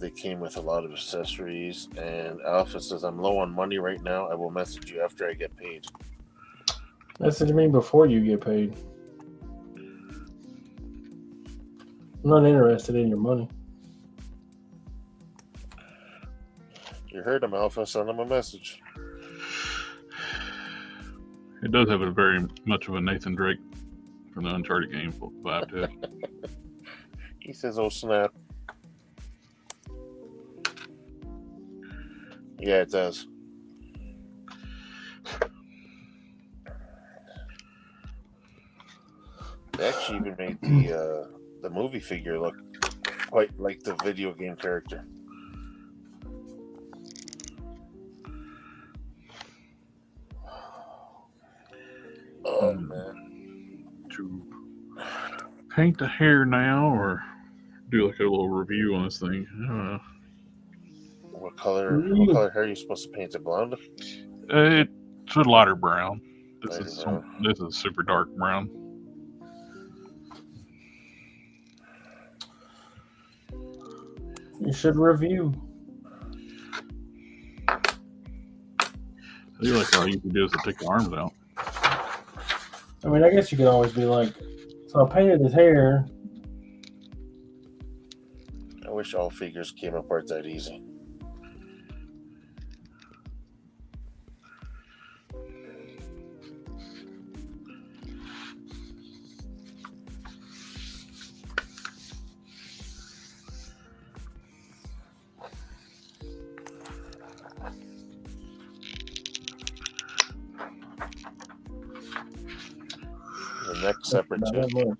They came with a lot of accessories, and Alpha says, I'm low on money right now. I will message you after I get paid. Message me before you get paid. I'm not interested in your money. You heard him, Alpha. Send him a message. It does have a very much of a Nathan Drake from the Uncharted game vibe to it. He says, "Oh snap!" Yeah, it does. They actually even made the movie figure look quite like the video game character. Oh man! To paint the hair now, or do like a little review on this thing. I don't know. What color hair are you supposed to paint it? Blonde? It's a lighter brown. Lighter This brown. is super dark brown. You should review. I feel like all you can do is to take the arms out. I mean, I guess you could always be like, so I painted his hair. I wish all figures came apart that easy. The neck separate too.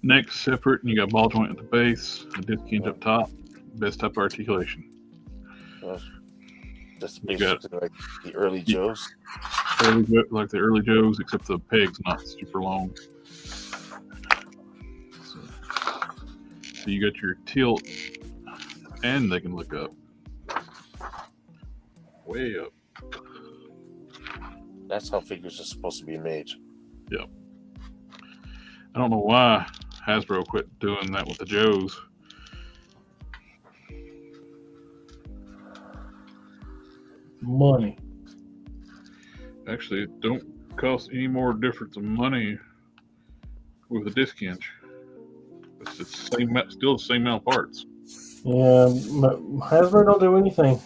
Neck separate, and you got ball joint at the base, a disc hinge up top, best type of articulation. Just basically like the early Joes. Like the early Joes, except the peg's not super long. So you got your tilt, and they can look up. Way up. That's how figures are supposed to be made. Yep. I don't know why Hasbro quit doing that with the Joes. Money. Actually, it don't cost any more difference of money with a disc hinge. It's the same, still the same amount of parts. Yeah, but Hasbro don't do anything.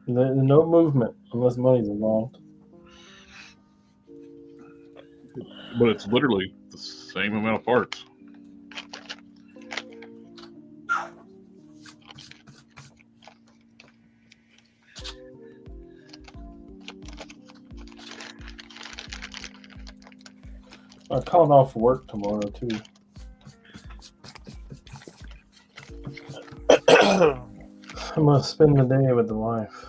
No movement unless money's involved. But it's literally the same amount of parts. I called off work tomorrow too. I'm gonna spend the day with the wife.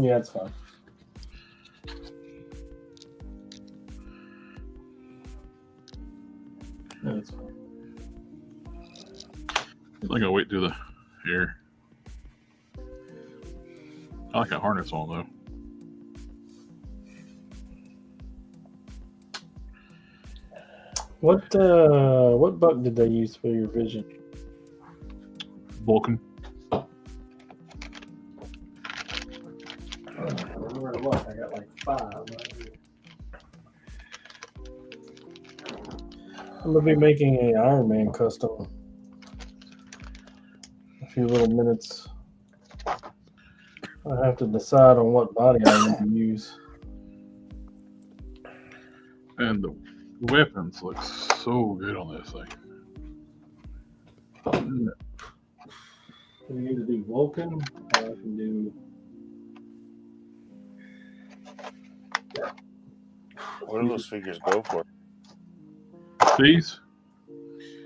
Yeah, it's fine. Yeah, it's fine. I think I'll wait till the hair. I like a harness on though. What buck did they use for your vision? Vulcan. I got like 5 right here. I'm gonna be making a Iron Man custom. A few little minutes. I have to decide on what body I want to use. And the weapons look so good on this thing. I can either do Vulcan or I can do. What do those figures go for? These?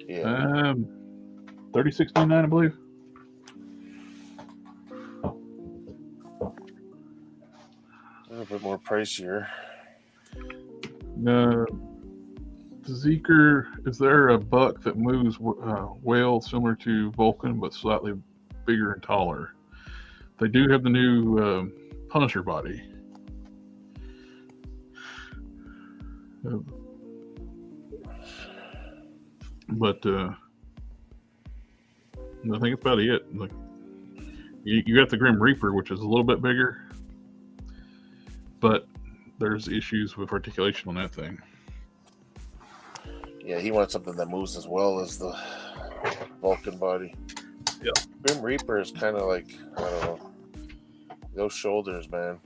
Yeah. $36.99, I believe. A little bit more pricier. Zeker, is there a buck that moves well similar to Vulcan but slightly bigger and taller? They do have the new Punisher body. But I think it's about it. Like, You got the Grim Reaper, which is a little bit bigger, but there's issues with articulation on that thing. Yeah, he wants something that moves as well as the Vulcan body. Yeah. Grim Reaper is kind of like, I don't know, those shoulders, man.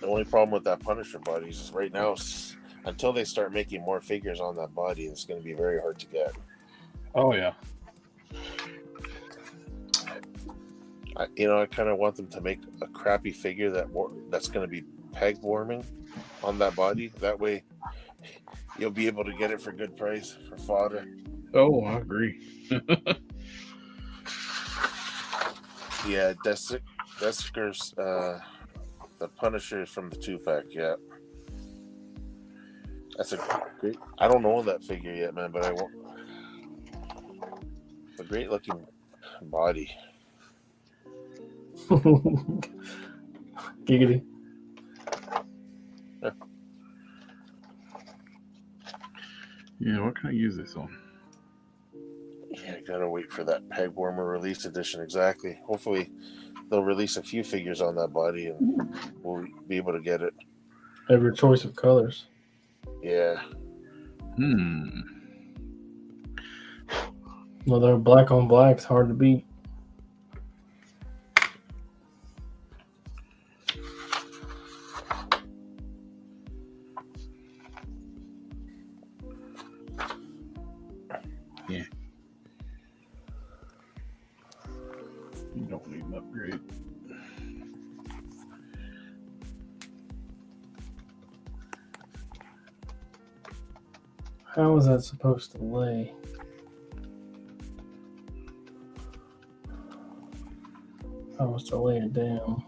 The only problem with that Punisher body is right now, until they start making more figures on that body, it's going to be very hard to get. Oh, yeah. I kind of want them to make a crappy figure that's going to be peg warming on that body. That way, you'll be able to get it for good price for fodder. Oh, I agree. Yeah, Desicker's the Punisher from the 2-pack. Yeah, that's a great. I don't know that figure yet, man, but I won't. It's a great looking body. Giggity. Yeah, what can I use this on? Yeah, I gotta wait for that peg warmer release edition. Exactly. Hopefully, they'll release a few figures on that body, and we'll be able to get it. Every choice of colors. Yeah. Well, they're black on black's hard to beat. Yeah. You don't need an upgrade. How is that supposed to lay? I was to lay it down.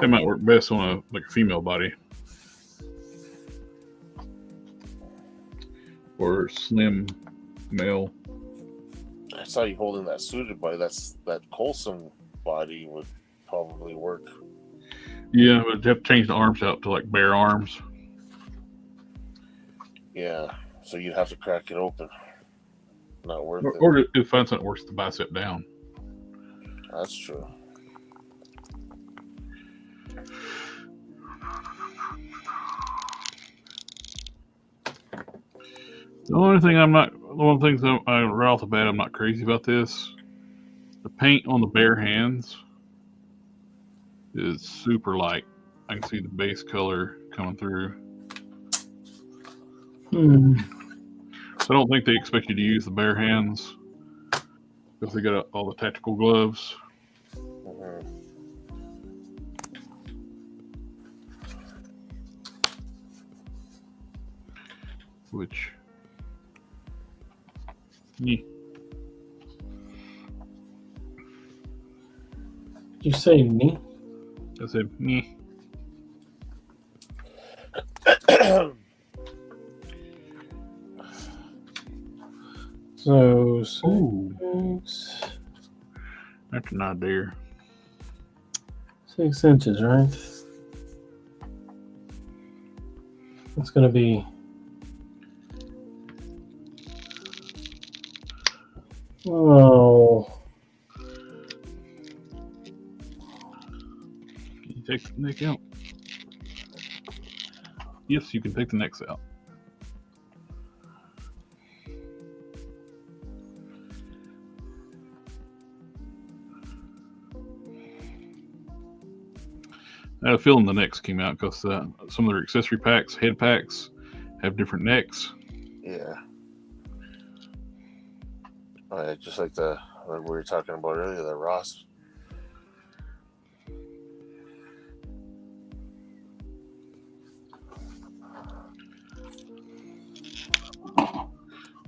That might work best on a female body. Or slim male. I saw you holding that suited body. That Coulson body would probably work. Yeah, but you have to change the arms out to like bare arms. Yeah, so you'd have to crack it open. Not worth it. Or if find something that works the bicep down. That's true. The only thing right off the bat, I'm not crazy about this. The paint on the bare hands is super light. I can see the base color coming through. So I don't think they expect you to use the bare hands because they got all the tactical gloves. Which, yeah. Did you say me? I said, meh. So, Ooh. That's an idea. 6 inches, right? It's going to be... Oh. Can you take the neck out? Yes, you can take the necks out. I had a feeling the necks came out because some of their accessory packs, head packs, have different necks. Yeah. Just like we were talking about earlier, the Ross.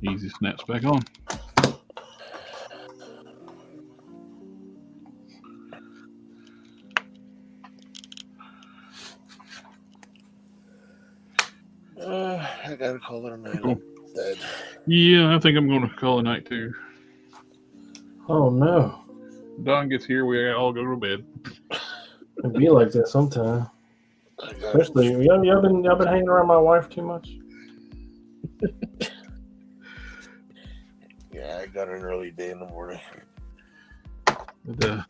Easy snaps back on. I gotta call it a night. Cool. Dead. Yeah, I think I'm going to call it a night too. Oh no. Dawn gets here, we all go to bed. It be like that sometimes. Especially y'all been hanging around my wife too much. Yeah, I got an early day in the morning. But,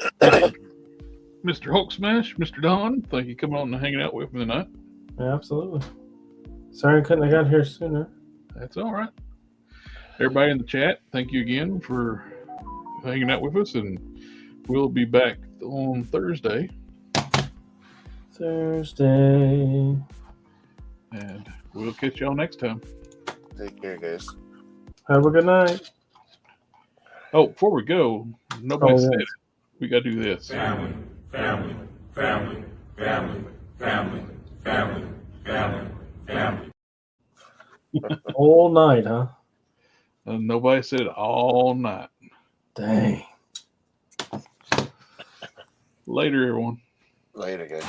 Mr. Hulk Smash, Mr. Don, thank you for coming on and hanging out with me tonight. Yeah, absolutely. Sorry I couldn't have got here sooner. That's all right. Everybody in the chat, thank you again for hanging out with us, and we'll be back on Thursday. And we'll catch y'all next time. Take care, guys. Have a good night. Oh, before we go, nobody said it. We got to do this. Family, family, family, family, family, family, family, family. All night, huh? And nobody said it all night. Dang. Later, everyone. Later, guys.